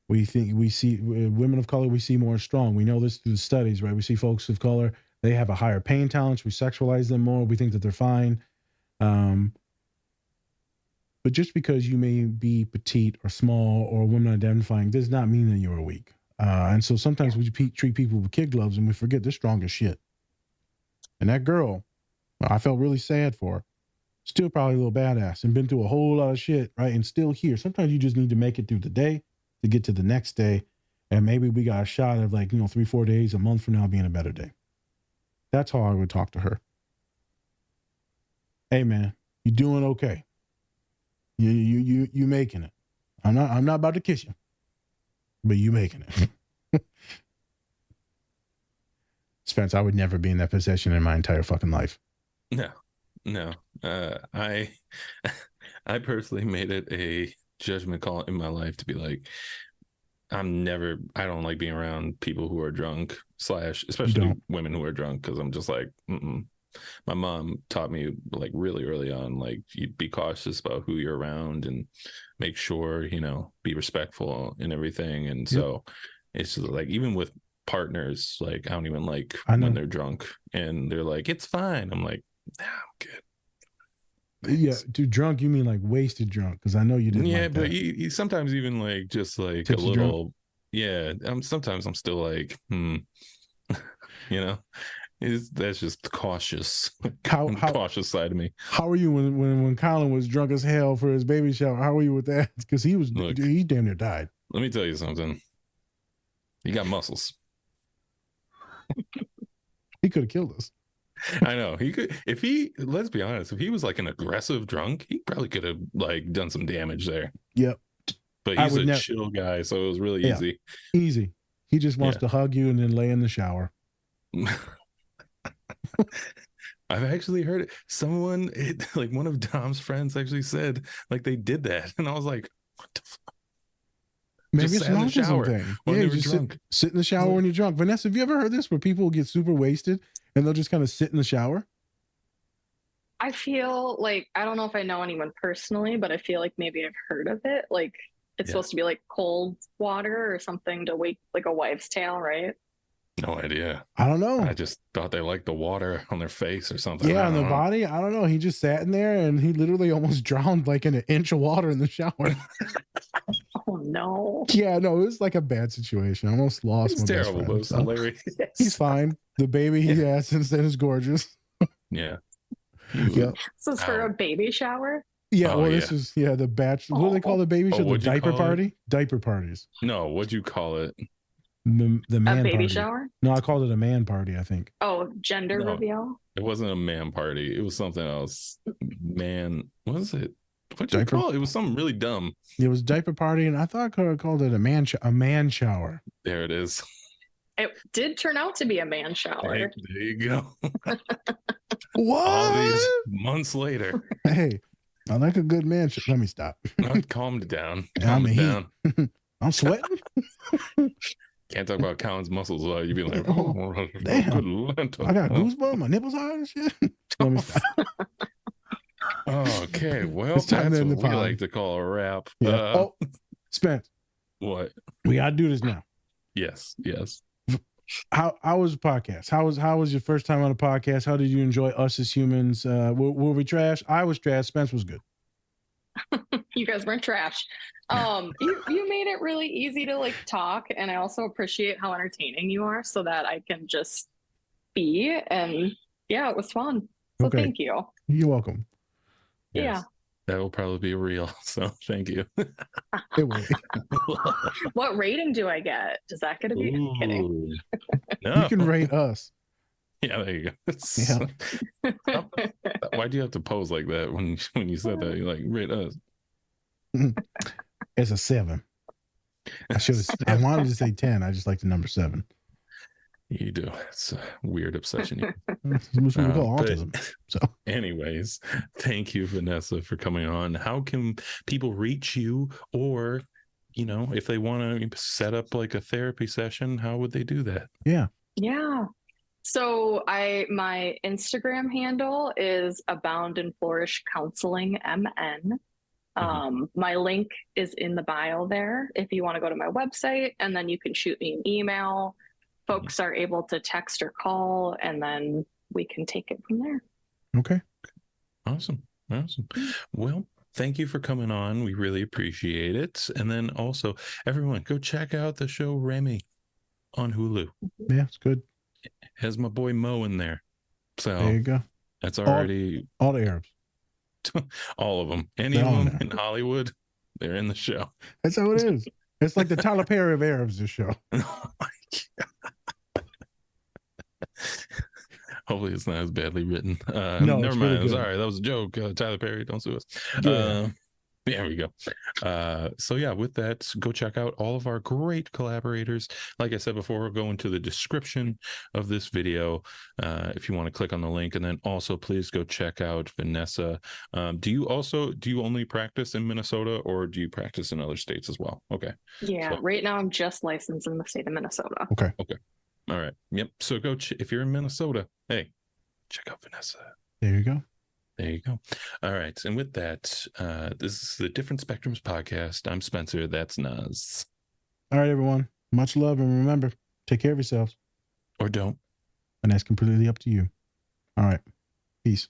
We see women of color, we see more strong. We know this through the studies, right? We see folks of color, they have a higher pain tolerance. We sexualize them more. We think that they're fine. But just because you may be petite or small or woman identifying does not mean that you're weak. And so sometimes we treat people with kid gloves and we forget they're strong as shit. And that girl, I felt really sad for her. Still probably a little badass and been through a whole lot of shit, right? And still here. Sometimes you just need to make it through the day to get to the next day. And maybe we got a shot of 3-4 days, a month from now being a better day. That's how I would talk to her. Hey man, you doing okay. You making it. I'm not about to kiss you, but you making it. Spence, I would never be in that position in my entire fucking life. No. I personally made it a judgment call in my life to be like, I don't like being around people who are drunk / especially women who are drunk, because I'm just like, My mom taught me like really early on, like, you be cautious about who you're around and make sure, be respectful and everything. And so it's just like, even with partners, like I don't even like when they're drunk and they're like, it's fine. I'm like, nah, I'm good. Thanks. Yeah, dude, drunk, you mean like wasted drunk? Because I know you didn't. Yeah, like but that. you sometimes even like just like Tipsy a little drunk? Yeah. Sometimes I'm still like, that's just cautious. Cautious side of me. How were you when Colin was drunk as hell for his baby shower? How were you with that? Because he damn near died. Let me tell you something. He got muscles. He could have killed us. I know he could. Let's be honest, if he was like an aggressive drunk, he probably could have like done some damage there. Yep. But he's a chill guy, so it was really easy. Easy. He just wants to hug you and then lay in the shower. I've actually heard it. Someone, like one of Dom's friends, actually said like they did that, and I was like, "What the fuck?" Maybe it's an autism thing. Yeah, you just sit in the shower when you're drunk. Vanessa, have you ever heard this where people get super wasted and they'll just kind of sit in the shower? I feel like, I don't know if I know anyone personally, but I feel like maybe I've heard of it. Like It's supposed to be like cold water or something to wake, like a wives' tale, right? No idea. I don't know. I just thought they liked the water on their face or something. Yeah, I on the don't know. body. I don't know. He just sat in there and he literally almost drowned like in an inch of water in the shower. Oh no. Yeah, no, it was like a bad situation. I almost lost It's my terrible, best but it's friend. So hilarious. he's fine. The baby he has since then is gorgeous. Yeah. Yep. So it's for a baby shower? Yeah, Oh, well, this is the bachelor. What do they call the baby show? The what'd you diaper call it? party? Diaper parties. No, what'd you call it? The man baby party. shower? No, I called it a man party, I think. Oh, gender No. reveal? It wasn't a man party. It was something else. Man, what was it? What'd you Diaper? call it? It was something really dumb. It was diaper party, and I thought I called it a man shower. There it is. It did turn out to be a man shower. Hey, there you go. What? All these months later. Hey, I like a good man. Let me stop. Calm down. I'm Calm in down. heat. I'm sweating. Can't talk about Colin's muscles. You'd be like, Oh, oh, damn. good Lord. I got goosebumps. My nipples hard and shit. Let me stop. Okay, well, It's time that's to end what the we pod. like to call a wrap. Yeah. Spence, What? we gotta do this now. Yes. How was the podcast? How was your first time on a podcast? How did you enjoy us as humans? Were we trash? I was trash. Spence was good. You guys weren't trash. You made it really easy to like talk, and I also appreciate how entertaining you are, so that I can just be. And yeah, it was fun. So Okay. thank you. You're welcome. Yeah. That will probably be real. So thank you. It will. What rating do I get? Does that get to be? I'm kidding. Ooh. You No. can rate us. Yeah, there you go. Yeah. Why do you have to pose like that when you said that? You're like, rate us. It's a 7. I wanted to say 10. I just like the number 7. You do. It's a weird obsession. That's what we call But autism. So anyways, thank you, Vanessa, for coming on. How can people reach you, or if they want to set up like a therapy session, how would they do that? Yeah. So my Instagram handle is Abound and Flourish Counseling MN. My link is in the bio there if you want to go to my website, and then you can shoot me an email. Folks are able to text or call, and then we can take it from there. Okay. Awesome. Well, thank you for coming on. We really appreciate it. And then also, everyone, go check out the show Ramy on Hulu. Yeah, it's good. Has my boy Mo in there. So There you go. that's already all the Arabs. all of them. Any They're of all them in in Hollywood, they're in the show. That's how it is. It's like the Tyler Perry of Arabs, this show. Oh my God. Hopefully it's not as badly written. No, never it's mind. really good. Sorry, that was a joke. Tyler Perry, don't sue us. Yeah. There we go. So yeah, with that, go check out all of our great collaborators. Like I said before, we'll go into the description of this video if you want to click on the link. And then also please go check out Vanessa. Do you only practice in Minnesota, or do you practice in other states as well? Okay. Yeah, So- right now I'm just licensed in the state of Minnesota. Okay. All right. Yep. So go if you're in Minnesota, hey, check out Vanessa. There you go. There you go. All right. And with that, this is the Different Spectrums podcast. I'm Spencer. That's Naz. All right, everyone. Much love, and remember, take care of yourselves. Or don't. And that's completely up to you. All right. Peace.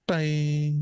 Bye.